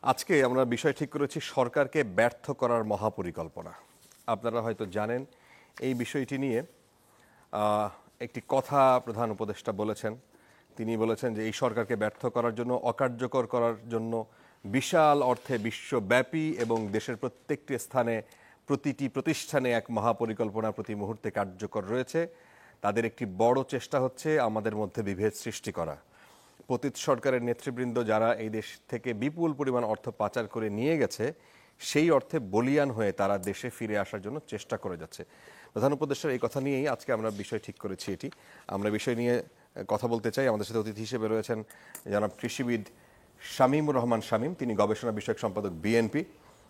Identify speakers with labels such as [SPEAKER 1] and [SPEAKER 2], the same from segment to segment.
[SPEAKER 1] আজকে আমরা বিষয় ঠিক করেছি সরকারকে ব্যর্থ করার মহাপরিকল্পনা। আপনারা হয়তো জানেন এই বিষয়টি নিয়ে একটি কথা প্রধান উপদেষ্টা বলেছেন। তিনি বলেছেন যে এই সরকারকে ব্যর্থ করার জন্য, অকার্যকর করার জন্য বিশাল অর্থে বিশ্বব্যাপী এবং দেশের প্রত্যেকটি স্থানে প্রতিটি প্রতিষ্ঠানে এক মহাপরিকল্পনা প্রতি মুহূর্তে কার্যকর রয়েছে। তাদের একটি বড় চেষ্টা হচ্ছে আমাদের মধ্যে বিভেদ সৃষ্টি করা। পতিত সরকারের নেতৃবৃন্দ যারা এই দেশ থেকে বিপুল পরিমাণ অর্থ পাচার করে নিয়ে গেছে, সেই অর্থে বলিয়ান হয়ে তারা দেশে ফিরে আসার জন্য চেষ্টা করে যাচ্ছে। প্রধান উপদেষ্টার এই কথা নিয়েই আজকে আমরা বিষয় ঠিক করেছি। আমরা বিষয় নিয়ে কথা বলতে চাই। আমাদের সাথে অতিথি হিসেবে রয়েছেন জনাব কৃষিবিদ শামীমুর রহমান শামীম, তিনি গবেষণা বিষয়ক সম্পাদক বিএনপি।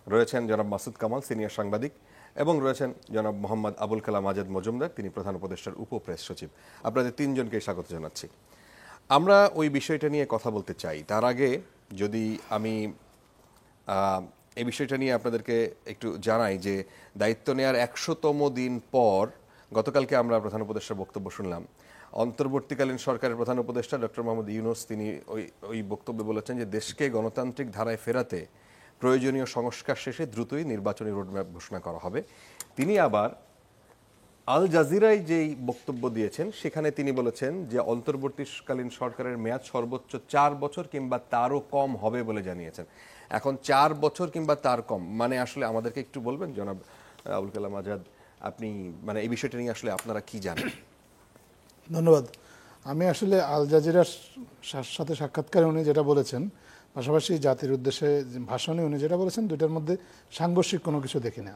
[SPEAKER 1] রয়েছেন জনাব মাসুদ কামাল, সিনিয়র সাংবাদিক, এবং রয়েছেন জনাব মোহাম্মদ আবুল কালাম আজাদ মজুমদার, তিনি প্রধান উপদেষ্টার উপপ্রেস সচিব। আপনাদের তিনজনকে স্বাগত জানাচ্ছি। আমরা ওই বিষয়টা নিয়ে কথা বলতে চাই। তার আগে যদি আমি এই বিষয়টা নিয়ে আপনাদেরকে একটু জানাই যে দায়িত্ব নেওয়ার ১০০তম দিন পর গতকালকে আমরা প্রধান উপদেষ্টার বক্তব্য শুনলাম। অন্তর্বর্তীকালীন সরকারের প্রধান উপদেষ্টা ডক্টর মোহাম্মদ ইউনূস তিনি ওই বক্তব্যে বলেছেন যে দেশকে গণতান্ত্রিক ধারায় ফেরাতে প্রয়োজনীয় সংস্কার শেষে দ্রুতই নির্বাচনী রোডম্যাপ ঘোষণা করা হবে। তিনি আবার আল জাজিরায় যেই বক্তব্য দিয়েছেন সেখানে তিনি বলেছেন যে অন্তর্বর্তীকালীন সরকারের মেয়াদ সর্বোচ্চ ৪ বছর কিংবা তারও কম হবে বলে জানিয়েছেন। এখন ৪ বছর কিংবা তার কম মানে আসলে আমাদেরকে একটু বলবেন জনাব আবুল কালাম আজাদ, আপনি মানে এই বিষয়টা নিয়ে আসলে আপনারা কি জানেন?
[SPEAKER 2] ধন্যবাদ। আমি আসলে আল জাজিরার সাথে সাক্ষাৎকারে উনি যেটা বলেছেন, পাশাপাশি জাতির উদ্দেশ্যে ভাষণে উনি যেটা বলেছেন, দুইটার মধ্যে সাংঘর্ষিক কোনো কিছু দেখি না।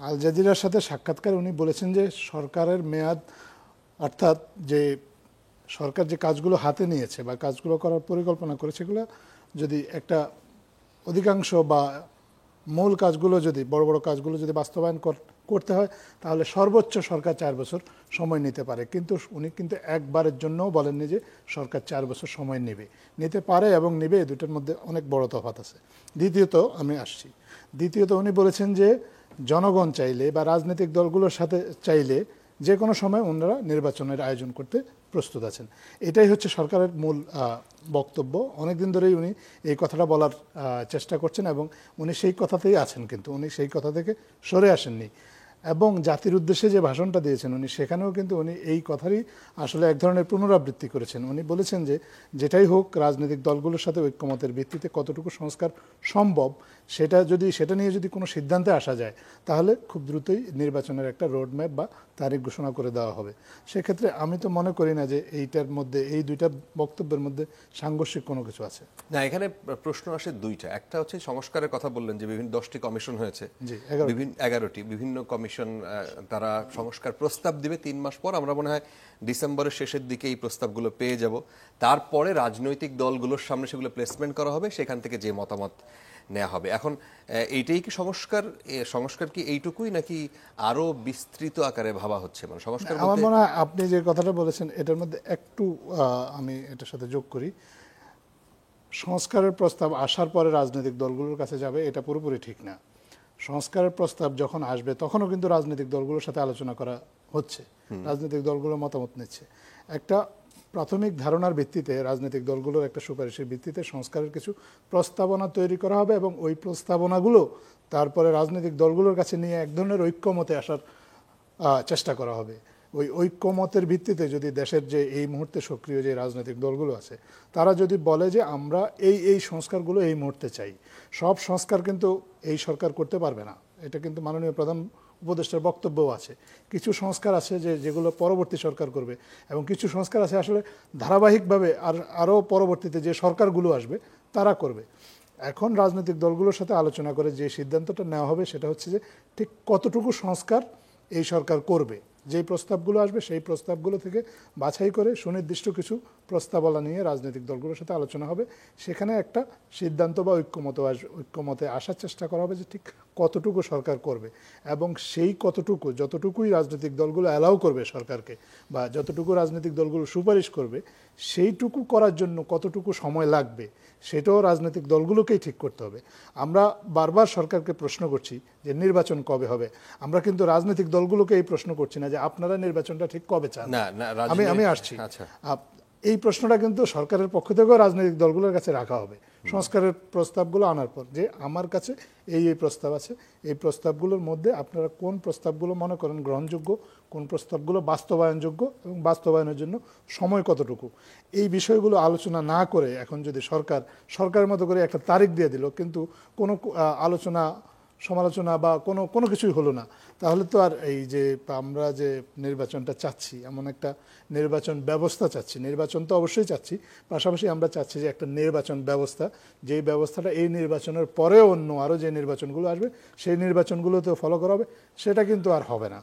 [SPEAKER 2] আল জাজিরার সাথে সাক্ষাৎকারে উনি বলেছেন যে সরকারের মেয়াদ, অর্থাৎ যে সরকার যে কাজগুলো হাতে নিয়েছে বা কাজগুলো করার পরিকল্পনা করেছে, সেগুলো যদি একটা অধিকাংশ বা মূল কাজগুলো যদি বড় বড় কাজগুলো যদি বাস্তবায়ন করতে হয় তাহলে সর্বোচ্চ সরকার ৪ বছর সময় নিতে পারে। কিন্তু উনি কিন্তু একবারের জন্যও বলেননি যে সরকার ৪ বছর সময় নিতে পারে এবং নেবে, এই দুটোর মধ্যে অনেক বড় তফাৎ আছে। দ্বিতীয়ত উনি বলেছেন যে জনগণ চাইলে বা রাজনৈতিক দলগুলোর সাথে চাইলে যে কোনো সময় ওনারা নির্বাচনের আয়োজন করতে প্রস্তুত আছেন। এটাই হচ্ছে সরকারের মূল বক্তব্য। অনেকদিন ধরেই উনি এই কথাটা বলার চেষ্টা করছেন এবং উনি সেই কথাতেই আছেন, কিন্তু উনি সেই কথা থেকে সরে আসেননি। এবং জাতির উদ্দেশ্যে যে ভাষণটা দিয়েছেন উনি, সেখানেও কিন্তু উনি এই কথারই আসলে এক ধরনের পুনরাবৃত্তি করেছেন। উনি বলেছেন যে যেটাই হোক রাজনৈতিক দলগুলোর সাথে ঐক্যমতের ভিত্তিতে কতটুকু সংস্কার সম্ভব সেটা নিয়ে যদি কোনো সিদ্ধান্তে আসা যায় তাহলে খুব দ্রুতই নির্বাচনের একটা রোডম্যাপ বা তারিখ ঘোষণা করে দেওয়া হবে। সেক্ষেত্রে আমি তো মনে করি না যে এইটার মধ্যে, এই দুইটা বক্তব্যের মধ্যে সাংঘর্ষিক কোনো কিছু আছে।
[SPEAKER 1] না, এখানে প্রশ্ন আসে দুইটা। একটা হচ্ছে সংস্কারের কথা বললেন যে বিভিন্ন 10টি কমিশন হয়েছে, 11টি বিভিন্ন কমিশন, তারা সংস্কার প্রস্তাব দিবে 3 মাস পর। আমরা মনে হয় ডিসেম্বরের শেষের দিকে এই প্রস্তাবগুলো পেয়ে যাব। তারপরে রাজনৈতিক দলগুলোর সামনে সেগুলো প্লেসমেন্ট করা হবে, সেখান থেকে যে মতামত নেওয়া হবে। এখন এইটাই কি সংস্কার কি এইটুকুই নাকি আরো বিস্তৃত আকারে ভাবা হচ্ছে? মানে সংস্কার
[SPEAKER 2] আমার মনে হয় আপনি যে কথাটা বলেছেন এটার মধ্যে একটু আমি এটার সাথে যোগ করি। সংস্কারের প্রস্তাব আসার পরে রাজনৈতিক দলগুলোর কাছে যাবে, এটা পুরোপুরি ঠিক না। সংস্কারের প্রস্তাব যখন আসবে তখনও কিন্তু রাজনৈতিক দলগুলোর সাথে আলোচনা করা হচ্ছে, রাজনৈতিক দলগুলোর মতামত নিচ্ছে। একটা প্রাথমিক ধারণার ভিত্তিতে রাজনৈতিক দলগুলোর একটা সুপারিশের ভিত্তিতে সংস্কারের কিছু প্রস্তাবনা তৈরি করা হবে এবং ওই প্রস্তাবনাগুলো তারপরে রাজনৈতিক দলগুলোর কাছে নিয়ে এক ধরনের ঐক্যমতে আসার চেষ্টা করা হবে। ওই ঐক্যমতের ভিত্তিতে যদি দেশের যে এই মুহূর্তে সক্রিয় যে রাজনৈতিক দলগুলো আছে তারা যদি বলে যে আমরা এই সংস্কারগুলো এই মুহূর্তে চাই, সব সংস্কার কিন্তু এই সরকার করতে পারবে না, এটা কিন্তু মাননীয় প্রধান উপদেষ্টার বক্তব্যও আছে। কিছু সংস্কার আছে যেগুলো পরবর্তী সরকার করবে এবং কিছু সংস্কার আছে আসলে ধারাবাহিকভাবে আরও পরবর্তীতে যে সরকারগুলো আসবে তারা করবে। এখন রাজনৈতিক দলগুলোর সাথে আলোচনা করে যে সিদ্ধান্তটা নেওয়া হবে সেটা হচ্ছে যে ঠিক কতটুকু সংস্কার এই সরকার করবে। যেই প্রস্তাবগুলো আসবে সেই প্রস্তাবগুলো থেকে বাছাই করে সুনির্দিষ্ট কিছু প্রস্তাবনা নিয়ে রাজনৈতিক দলগুলোর সাথে আলোচনা হবে। সেখানে একটা সিদ্ধান্ত বা ঐক্যমতে আসার চেষ্টা করা হবে যে ঠিক কতটুকু সরকার করবে এবং সেই যতটুকুই রাজনৈতিক দলগুলো অ্যালাউ করবে সরকারকে বা যতটুকু রাজনৈতিক দলগুলো সুপারিশ করবে সেইটুকু করার জন্য কতটুকু সময় লাগবে সেটাও রাজনৈতিক দলগুলোকেই ঠিক করতে হবে। আমরা বারবার সরকারকে প্রশ্ন করছি যে নির্বাচন কবে হবে, আমরা কিন্তু রাজনৈতিক দলগুলোকে এই প্রশ্ন করছি না যে আপনারা নির্বাচনটা ঠিক কবে চান। আমি আসছি। এই প্রশ্নটা কিন্তু সরকারের পক্ষ থেকেও রাজনৈতিক দলগুলোর কাছে রাখা হবে সংস্কারের প্রস্তাবগুলো আনার পর, যে আমার কাছে এই প্রস্তাব আছে, এই প্রস্তাবগুলোর মধ্যে আপনারা কোন প্রস্তাবগুলো মনে করেন গ্রহণযোগ্য, কোন প্রস্তাবগুলো বাস্তবায়নযোগ্য এবং বাস্তবায়নের জন্য সময় কতটুকু, এই বিষয়গুলো আলোচনা না করে এখন যদি সরকারের মতো করে একটা তারিখ দিয়ে দিল কিন্তু কোনো আলোচনা সমালোচনা বা কোনো কিছুই হলো না, তাহলে তো আর এই যে আমরা যে নির্বাচনটা চাচ্ছি, এমন একটা নির্বাচন ব্যবস্থা চাচ্ছি, নির্বাচন তো অবশ্যই চাচ্ছি, পাশাপাশি আমরা চাচ্ছি যে একটা নির্বাচন ব্যবস্থা, যেই ব্যবস্থাটা এই নির্বাচনের পরেও অন্য আরও যে নির্বাচনগুলো আসবে সেই নির্বাচনগুলোতেও ফলো করা হবে, সেটা কিন্তু আর হবে না।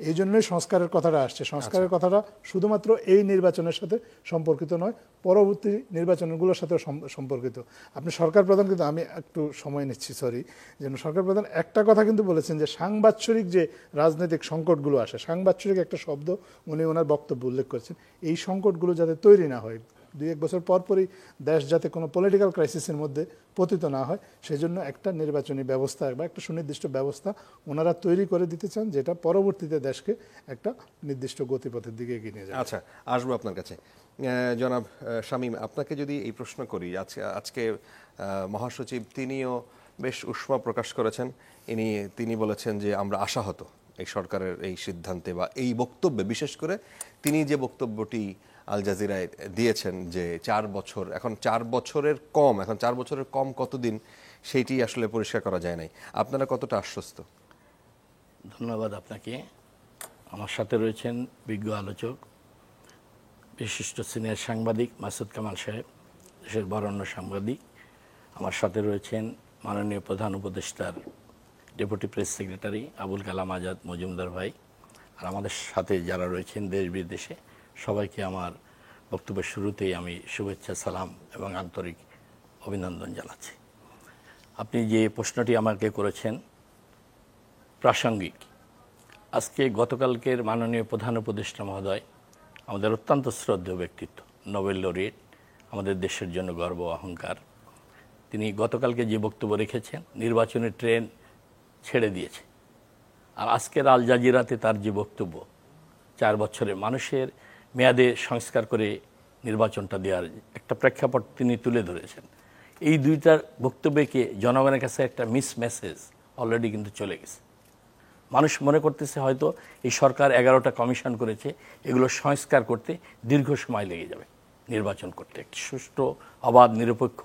[SPEAKER 2] এই জন্যই সংস্কারের কথাটা আসছে। সংস্কারের কথাটা শুধুমাত্র এই নির্বাচনের সাথে সম্পর্কিত নয়, পরবর্তী নির্বাচনগুলোর সাথেও সম্পর্কিত। আপনি সরকার প্রধান, কিন্তু আমি একটু সময় নিচ্ছি, সরি, যেন সরকার প্রধান একটা কথা কিন্তু বলেছেন যে সাংবাৎসরিক যে রাজনৈতিক সংকটগুলো আসে, সাংবাৎসরিক একটা শব্দ উনি ওনার বক্তব্য উল্লেখ করেছেন, এই সংকটগুলো যাতে তৈরি না হয়, 2-1 বছর পরই দেশ যাতে কোনো পলিটিক্যাল ক্রাইসিসের মধ্যে পতিত না হয়, সেজন্য একটা নির্বাচনী ব্যবস্থা বা একটা সুনির্দিষ্ট ব্যবস্থা ওনারা তৈরি করে দিতে চান, যেটা পরবর্তীতে দেশকে একটা নির্দিষ্ট গতিপথের দিকে এগিয়ে নিয়ে যায়।
[SPEAKER 1] আচ্ছা, আসবো আপনার কাছে। জনাব শামীম, আপনাকে যদি এই প্রশ্ন করি, আজকে মহাসচিব তিনিও বেশ উষ্মা প্রকাশ করেছেন। তিনি বলেছেন যে আমরা আশাহত এই সরকারের এই সিদ্ধান্তে বা এই বক্তব্যে, বিশেষ করে তিনি যে বক্তব্যটি আল জাজিরায় দিয়েছেন যে 4 বছর, এখন 4 বছরের কম কতদিন সেইটি আসলে পরিষ্কার করা যায় নাই। আপনারা কতটা আশ্বস্ত?
[SPEAKER 3] ধন্যবাদ আপনাকে। আমার সাথে রয়েছেন বিজ্ঞ আলোচক, বিশিষ্ট সিনিয়র সাংবাদিক মাসুদ কামাল সাহেব, দেশের বরেণ্য সাংবাদিক। আমার সাথে রয়েছেন মাননীয় প্রধান উপদেষ্টার deputy press secretary Abul Kalam Azad Majumdar ভাই, আর আমাদের সাথে যারা রয়েছেন দেশ বিদেশে, সবাইকে আমার বক্তব্যের শুরুতেই আমি শুভেচ্ছা, সালাম এবং আন্তরিক অভিনন্দন জানাচ্ছি। আপনি যে প্রশ্নটি আমাকে করেছেন প্রাসঙ্গিক। আজকে গতকালকের মাননীয় প্রধান উপদেষ্টা মহোদয়, আমাদের অত্যন্ত শ্রদ্ধেয় ব্যক্তিত্ব, নোবেল লরিয়েট, আমাদের দেশের জন্য গর্ব অহংকার, তিনি গতকালকে যে বক্তব্য রেখেছেন, নির্বাচনের ট্রেন ছেড়ে দিয়েছে। আর আজকের আল জাজিরাতে তার যে বক্তব্য, 4 বছরে মানুষের মেয়াদে সংস্কার করে নির্বাচনটা দেওয়ার একটা প্রেক্ষাপট তিনি তুলে ধরেছেন। এই দুইটা বক্তব্যকে জনগণের কাছে একটা মিস মেসেজ অলরেডি কিন্তু চলে গেছে। মানুষ মনে করতেছে হয়তো এই সরকার 11টা কমিশন করেছে, এগুলো সংস্কার করতে দীর্ঘ সময় লেগে যাবে, নির্বাচন করতে একটি সুষ্ঠু, অবাধ, নিরপেক্ষ,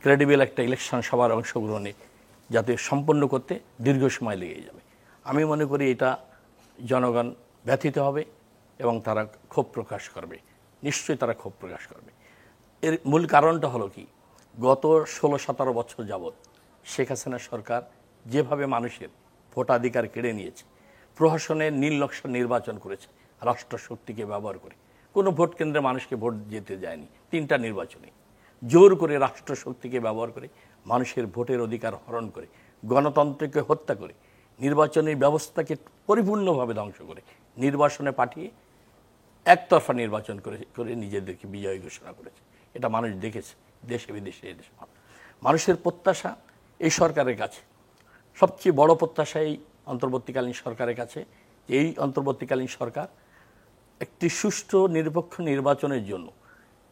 [SPEAKER 3] ক্রেডিবল একটা ইলেকশন সবার অংশগ্রহণে যাতে সম্পন্ন করতে দীর্ঘ সময় লেগে যাবে। আমি মনে করি এটা জনগণ ব্যথিত হবে এবং তারা ক্ষোভ প্রকাশ করবে, নিশ্চয়ই তারা ক্ষোভ প্রকাশ করবে। এর মূল কারণটা হলো কি, গত 16-17 বছর যাবৎ শেখ হাসিনা সরকার যেভাবে মানুষের ভোটাধিকার কেড়ে নিয়েছে, প্রহসনের নীল নকশা নির্বাচন করেছে রাষ্ট্রশক্তিকে ব্যবহার করে, কোনো ভোট কেন্দ্রে মানুষকে ভোট যেতে যায়নি, 3টা নির্বাচনে জোর করে রাষ্ট্রশক্তিকে ব্যবহার করে মানুষের ভোটের অধিকার হরণ করে, গণতন্ত্রকে হত্যা করে, নির্বাচনের ব্যবস্থাকে পরিপূর্ণভাবে ধ্বংস করে নির্বাচনে পাঠিয়ে একতরফা নির্বাচন করে নিজেদেরকে বিজয়ী ঘোষণা করেছে। এটা মানুষ দেখেছে, দেশে বিদেশে। মানুষের প্রত্যাশা এই সরকারের কাছে, সবচেয়ে বড় প্রত্যাশা এই অন্তর্বর্তীকালীন সরকারের কাছে, যে এই অন্তর্বর্তীকালীন সরকার একটি সুষ্ঠু নিরপেক্ষ নির্বাচনের জন্য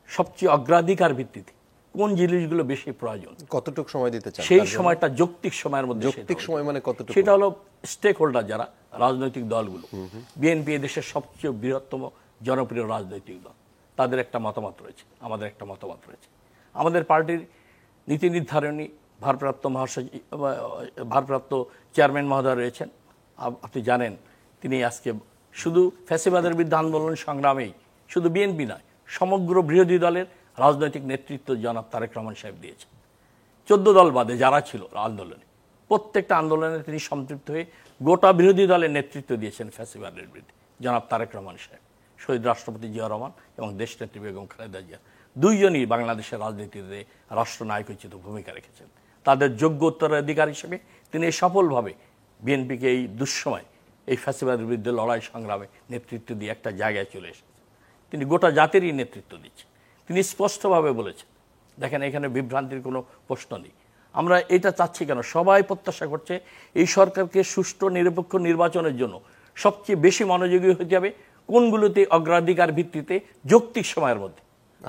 [SPEAKER 3] সবচেয়ে অগ্রাধিকার ভিত্তিতে কোন জিনিসগুলো বেশি প্রয়োজন,
[SPEAKER 1] কতটুকু সময় দিতে চান
[SPEAKER 3] সেই সময়টা যৌক্তিক সময়ের মধ্যে,
[SPEAKER 1] যৌক্তিক সময় মানে কতটুকু?
[SPEAKER 3] সেটা হলো স্টেক হোল্ডার যারা রাজনৈতিক দলগুলো, বিএনপি দেশের সবচেয়ে বৃহত্তম জনপ্রিয় রাজনৈতিক দল, তাদের একটা মতামত রয়েছে, আমাদের একটা মতামত রয়েছে। আমাদের পার্টির নীতি নির্ধারণী ভারপ্রাপ্ত চেয়ারম্যান মহোদয় রয়েছেন, আপনি জানেন, তিনি আজকে শুধু ফ্যাসিবাদের বিরুদ্ধে আন্দোলন সংগ্রামেই শুধু বিএনপি নয়, সমগ্র বিরোধী দলের রাজনৈতিক নেতৃত্ব জনাব তারেক রহমান সাহেব দিয়েছেন। 14 দল বাদে যারা ছিল আন্দোলনে, প্রত্যেকটা আন্দোলনে তিনি সম্পৃক্ত হয়ে গোটা বিরোধী দলের নেতৃত্ব দিয়েছেন ফ্যাসিবাদের বিরুদ্ধে জনাব তারেক রহমান সাহেব, শহীদ রাষ্ট্রপতি জিয়া রহমান এবং দেশনেত্রী বেগম খালেদা জিয়া, দুইজনই বাংলাদেশের রাজনীতিতে রাষ্ট্রনায়কোচিত ভূমিকা রেখেছেন। তাদের যোগ্য উত্তরাধিকার হিসেবে তিনি সফলভাবে বিএনপিকে এই দুঃসময়, এই ফ্যাসিবাদের বিরুদ্ধে লড়াই সংগ্রামে নেতৃত্ব দিয়ে একটা জায়গায় চলে এসেছেন। তিনি গোটা জাতিরই নেতৃত্ব দিচ্ছেন। তিনি স্পষ্টভাবে বলেছেন, দেখেন এখানে বিভ্রান্তির কোনো প্রশ্ন নেই। আমরা এটা চাচ্ছি কেন, সবাই প্রত্যাশা করছে এই সরকারকে সুষ্ঠু নিরপেক্ষ নির্বাচনের জন্য সবচেয়ে বেশি মনোযোগী হতে হবে কোনগুলোতে অগ্রাধিকার ভিত্তিতে যৌক্তিক সময়ের মধ্যে।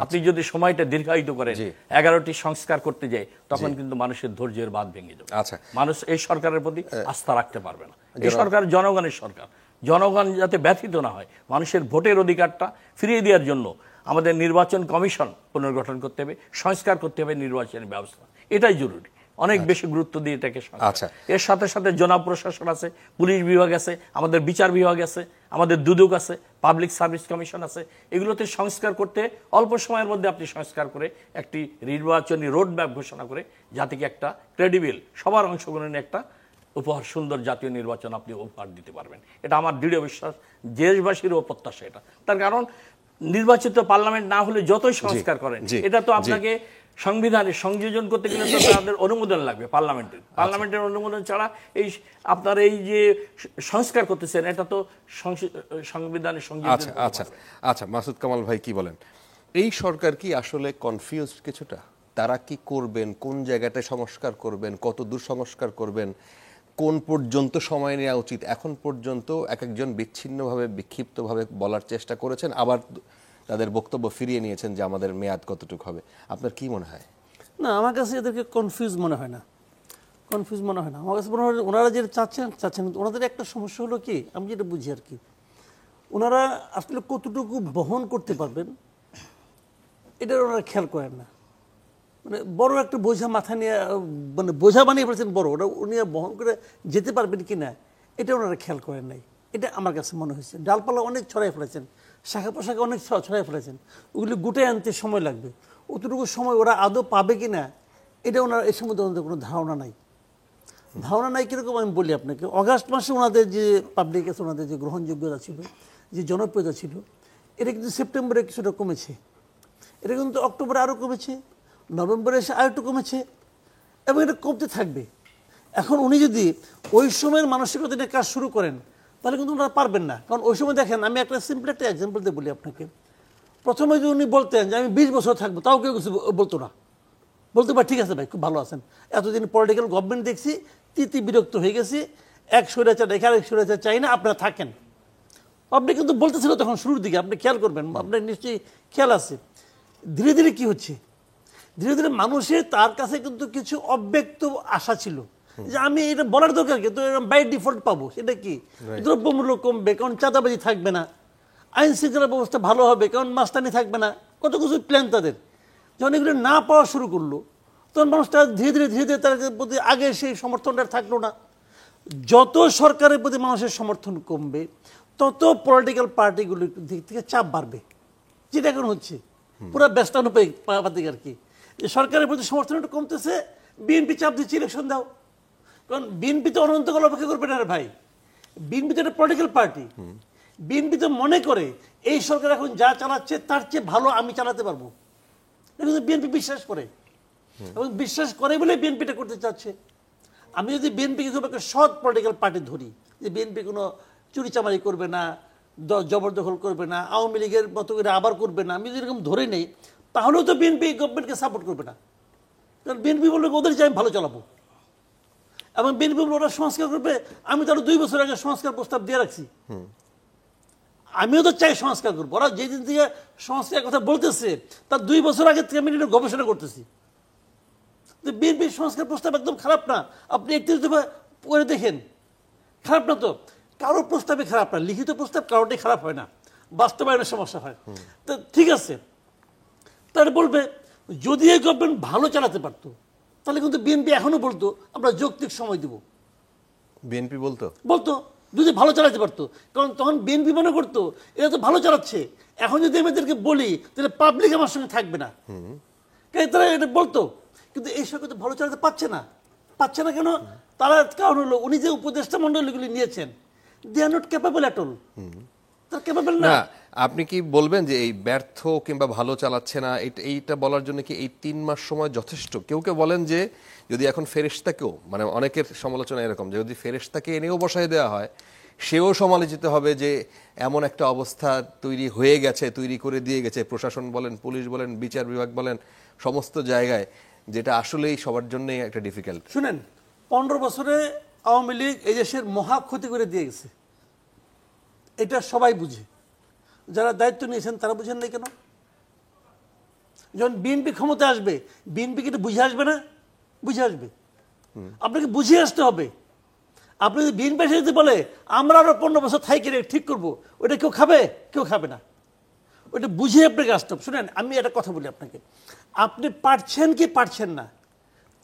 [SPEAKER 3] আপনি যদি সময়টা দীর্ঘায়িত করেন, 11টি সংস্কার করতে যায়, তখন কিন্তু মানুষের ধৈর্যের বাঁধ ভেঙে যাবে।
[SPEAKER 1] আচ্ছা,
[SPEAKER 3] মানুষ এই সরকারের প্রতি আস্থা রাখতে পারবে না। এই সরকার জনগণের সরকার। জনগণ যাতে ব্যথিত না হয়, মানুষের ভোটের অধিকারটা ফিরিয়ে দেওয়ার জন্য আমাদের নির্বাচন কমিশন পুনর্গঠন করতে হবে, সংস্কার করতে হবে নির্বাচনী ব্যবস্থা। এটাই জরুরি, অনেক বেশি গুরুত্ব দিয়ে এটাকে।
[SPEAKER 1] আচ্ছা,
[SPEAKER 3] এর সাথে সাথে জনাব প্রশাসন আছে, পুলিশ বিভাগ আছে, আমাদের বিচার বিভাগ আছে, আমাদের দুদক আছে, পাবলিক সার্ভিস কমিশন আছে। এগুলোতে সংস্কার করতে অল্প সময়ের মধ্যে আপনি সংস্কার করে একটি নির্বাচনী রোড ম্যাপ ঘোষণা করে জাতিকে একটা ক্রেডিবল, সবার অংশগ্রহণে একটা উপহার, সুন্দর জাতীয় নির্বাচন আপনি উপহার দিতে পারবেন। এটা আমার দৃঢ় বিশ্বাস, দেশবাসীরও প্রত্যাশা এটা। তার কারণ নির্বাচিত পার্লামেন্ট না হলে যতই সংস্কার করেন, এটা তো আপনাকে সংবিধানে সংযোজন করতে গেলে তো তাদের অনুমোদন লাগবে, পার্লামেন্টের অনুমোদন ছাড়া এই আপনার এই যে সংস্কার করতেছেন, এটা তো সংবিধানে সংযোজন।
[SPEAKER 1] আচ্ছা আচ্ছা আচ্ছা, মাসুদ কামাল ভাই কি বলেন? এই সরকার কি আসলে কনফিউজড কিছুটা? তারা কি করবেন, কোন জায়গাটায় সংস্কার করবেন, কত দূর সংস্কার করবেন, কোন পর্যন্ত সময় নেওয়া উচিত? এখন পর্যন্ত এক একজন বিচ্ছিন্নভাবে, বিক্ষিপ্তভাবে বলার চেষ্টা করেছেন, আবার তাদের বক্তব্য ফিরিয়ে নিয়েছেন যে আমাদের মেয়াদ কতটুকু হবে। আপনার কি মনে হয়?
[SPEAKER 4] না, আমার কাছে এদেরকে কনফিউজ মনে হয় না, কনফিউজ মনে হয় না। আমার কাছে মনে হয় ওনারা যে চাচ্ছেন, ওনাদের একটা সমস্যা হলো কি, আমি যেটা বুঝি আর কি, ওনারা আসলে কতটুকু বহন করতে পারবেন এটা ওনারা খেয়াল করেন না। মানে বড় একটা বোঝা মাথা নিয়ে, মানে বোঝা বানিয়ে ফেলেছেন বড়, ওটা উনি বহন করে যেতে পারবেন কি না এটা ওনারা খেয়াল করেন নাই। এটা আমার কাছে মনে হয়েছে। ডালপালা অনেক ছড়াই ফেলেছেন, শাখা পোশাকে অনেক ছড়াই ফেলেছেন, ওগুলি গুটাই আনতে সময় লাগবে। অতটুকু সময় ওরা আদৌ পাবে কি না এটা ওনার এই সম্বন্ধে ওনাদের কোনো ধারণা নাই। ধারণা নাই কীরকম আমি বলি আপনাকে, অগাস্ট মাসে ওনাদের যে পাবলিক আছে, ওনাদের যে গ্রহণযোগ্যতা ছিল, যে জনপ্রিয়তা ছিল, এটা কিন্তু সেপ্টেম্বরে কিছুটা কমেছে, এটা কিন্তু অক্টোবরে আরও কমেছে, নভেম্বরে এসে আরেকটু কমেছে, এবং এটা কমতে থাকবে। এখন উনি যদি ওই সময়ের মানসিকতা নিয়ে কাজ শুরু করেন তাহলে কিন্তু ওনারা পারবেন না। কারণ ওই সময় দেখেন, আমি একটা সিম্পল একটা এক্সাম্পল দিয়ে বলি আপনাকে। প্রথমে যদি উনি বলতেন যে আমি 20 বছর থাকবো, তাও কেউ কিছু বলতো না, বলতে পারে ঠিক আছে ভাই, খুব ভালো আছেন, এতদিন পলিটিক্যাল গভর্নমেন্ট দেখছি, বিরক্ত হয়ে গেছি, এক স্বৈরাচার রেখে আরেক স্বৈরাচার চাই না, আপনারা থাকেন। আপনি কিন্তু বলতেছিল তখন শুরুর দিকে, আপনি খেয়াল করবেন, আপনার নিশ্চয়ই খেয়াল আছে। ধীরে ধীরে কি হচ্ছে, ধীরে ধীরে মানুষের তার কাছে কিন্তু কিছু অব্যক্ত আশা ছিল যে আমি এটা বলার দরকার কি, তো বাই ডিফল্ট পাবো। সেটা কি, দ্রব্যমূল্য কমবে, কারণ চাঁদাবাজি থাকবে না, আইন শৃঙ্খলা ব্যবস্থা ভালো হবে, কারণ মাস্তানি থাকবে না, কত কিছু প্ল্যান তাদের। যখন এগুলো না পাওয়া শুরু করলো, তখন মানুষটা ধীরে ধীরে ধীরে ধীরে তার প্রতি আগে সেই সমর্থনটা থাকলো না। যত সরকারের প্রতি মানুষের সমর্থন কমবে, তত পলিটিক্যাল পার্টিগুলির দিক থেকে চাপ বাড়বে, যেটা এখন হচ্ছে পুরো ব্যস্তানুপাতিক আর কি। যে সরকারের প্রতি সমর্থন একটু কমতেছে, বিএনপি চাপ দিচ্ছে ইলেকশন দাও, কারণ বিএনপি তো অনন্তকাল অপেক্ষা করবে না রে ভাই। বিএনপি তো একটা পলিটিক্যাল পার্টি, বিএনপি তো মনে করে এই সরকার এখন যা চালাচ্ছে তার চেয়ে ভালো আমি চালাতে পারবো, কিন্তু বিএনপি বিশ্বাস করে, এবং বিশ্বাস করে বলে বিএনপিটা করতে চাচ্ছে। আমি যদি বিএনপিকে খুব একটা সৎ পলিটিক্যাল পার্টি ধরি, যে বিএনপি কোনো চুরিচামারি করবে না, জবরদখল করবে না, আওয়ামী লীগের মতো করে আবার করবে না, আমি যদি এরকম ধরে নেই, তাহলেও তো বিএনপি গভর্নমেন্টকে সাপোর্ট করবে না। কারণ বিএনপি বলবে ওদের যে আমি ভালো চালাবো, এবং বিএনপি বলবে ওরা সংস্কার করবে, আমি তো আরো 2 বছর আগে সংস্কার প্রস্তাব দিয়ে রাখছি, আমিও তো চাই সংস্কার করবো। ওরা যেদিন থেকে সংস্কার কথা বলতেছে তার 2 বছর আগে থেকে আমি এটা গবেষণা করতেছি। বিএনপির সংস্কার প্রস্তাব একদম খারাপ না, আপনি 31 দফা পড়ে দেখেন, খারাপ না তো, কারো প্রস্তাবে খারাপ না, লিখিত প্রস্তাব কারোটাই খারাপ হয় না, বাস্তবায়নের সমস্যা হয়। তো ঠিক আছে, তারা বলবে যদি এই গভর্নমেন্ট ভালো চালাতে পারতো তাহলে কিন্তু বিএনপি এখনো বলতো আমরা যৌক্তিক সময় দিব,
[SPEAKER 1] বিএনপি বলতো
[SPEAKER 4] যদি ভালো চালাতে পারতো। কারণ তখন বিএনপি মনে করতো এরা তো ভালো চালাচ্ছে, এখন যদি আমি এদেরকে বলি তাহলে পাবলিক আমার সঙ্গে থাকবে না, তারা এটা বলতো। কিন্তু এই সরকার তো ভালো চালাতে পারছে না কেন? তারা কারণ হলো উনি যে উপদেষ্টা মন্ডলীগুলি নিয়েছেন, they are not capable at all, তারা ক্যাপেবল না।
[SPEAKER 1] আপনি কি বলবেন যে এই ব্যর্থ কিংবা ভালো চালাচ্ছে না এইটা বলার জন্য কি এই 3 মাস সময় যথেষ্ট? কেউ কেউ বলেন যে যদি এখন ফেরেশতাকেও, মানে অনেকের সমালোচনা এরকম, যে যদি ফেরেশতাকে এনেও বসায় দেওয়া হয় সেও সমালোচিত হবে যে এমন একটা অবস্থা তৈরি হয়ে গেছে, তৈরি করে দিয়ে গেছে প্রশাসন বলেন, পুলিশ বলেন, বিচার বিভাগ বলেন, সমস্ত জায়গায়, যেটা আসলেই সবার জন্যই একটা ডিফিকাল্ট।
[SPEAKER 4] শুনেন, 15 বছরে আওয়ামী লীগ এই দেশের মহা ক্ষতি করে দিয়ে গেছে, এটা সবাই বুঝে, যারা দায়িত্ব নিয়েছেন তারা বুঝেন নাই কেন? যখন বিএনপি ক্ষমতা আসবে, বিএনপি কিন্তু বুঝে আসবে না? বুঝে আসবে। আপনাকে বুঝিয়ে আসতে হবে। আপনি যদি বিএনপি এসে যদি বলে আমরা আরো 15 বছর থাইকে ঠিক করবো, ওটা কেউ খাবে? কেউ খাবে না। ওটা বুঝিয়ে আপনাকে আসতে হবে। শুনেন, আমি একটা কথা বলি আপনাকে, আপনি পারছেন কি পারছেন না,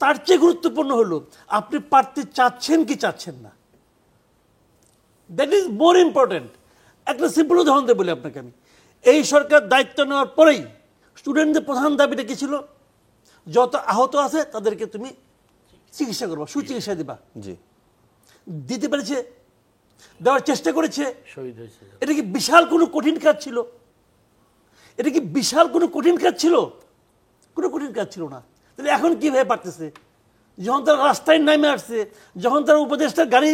[SPEAKER 4] তার চেয়ে গুরুত্বপূর্ণ হলো আপনি পারতে চাচ্ছেন কি চাচ্ছেন না। That is more important. একটা সিম্পল উদাহরণ দিয়ে বলি আপনাকে আমি। এই সরকার দায়িত্ব নেওয়ার পরেই স্টুডেন্টদের প্রধান দাবিটা কি ছিল? যত আহত আছে তাদেরকে তুমি চিকিৎসা করবা, সুচিকিৎসা দিবা।
[SPEAKER 1] জি,
[SPEAKER 4] দিতে পেরেছে? দেওয়ার চেষ্টা করেছে?
[SPEAKER 3] শহীদ হয়েছে।
[SPEAKER 4] এটা কি বিশাল কোনো কঠিন কাজ ছিল? এটা কি বিশাল কোনো কঠিন কাজ ছিল? কোনো কঠিন কাজ ছিল না। তাহলে এখন কিভাবে পারতেছে? যখন তারা রাস্তায় নামে আসছে, যখন তারা উপদেষ্টার গাড়ি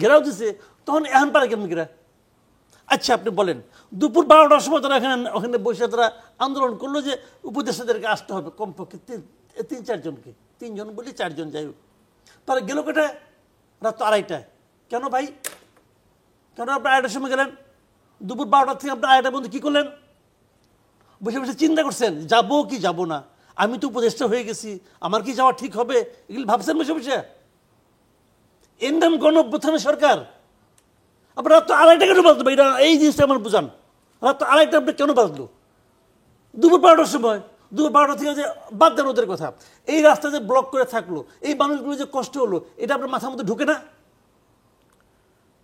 [SPEAKER 4] ঘেরাও দিছে, তখন এখন পারে কেমন ঘেরা? আচ্ছা আপনি বলেন, দুপুর 12টার সময় তারা ওখানে বসে তারা আন্দোলন করলো যে উপদেষ্টাদেরকে আসতে হবে কমপক্ষে 3-4 জনকে, 3 জন বলি 4 জন, যাই হোক। তারা গেল কোটায়? রাত 2:30টায়। কেন ভাই? কেন আপনি 2:30টার সময় গেলেন? দুপুর 12টা থেকে আপনি 2:30টার মধ্যে কী করলেন? বসে বসে চিন্তা করছেন যাবো কি যাব না, আমি তো উপদেষ্টা হয়ে গেছি, আমার কি যাওয়া ঠিক হবে, এগুলি ভাবছেন বসে বসে? এর নাম গণঅভ্যুত্থানের সরকার। আপনার রাত 2:30 কেন বাজলো? এটা এই জিনিসটা আমার বুঝান। রাত 2:30 আপনি কেন বাজলো? দুপুর 12টার সময়। দুপুর 12টা থেকে যে বাদ দেন ওদের কথা, এই রাস্তা যে ব্লক করে থাকলো, এই মানুষগুলো যে কষ্ট হলো, এটা আপনার মাথার মধ্যে ঢুকে না?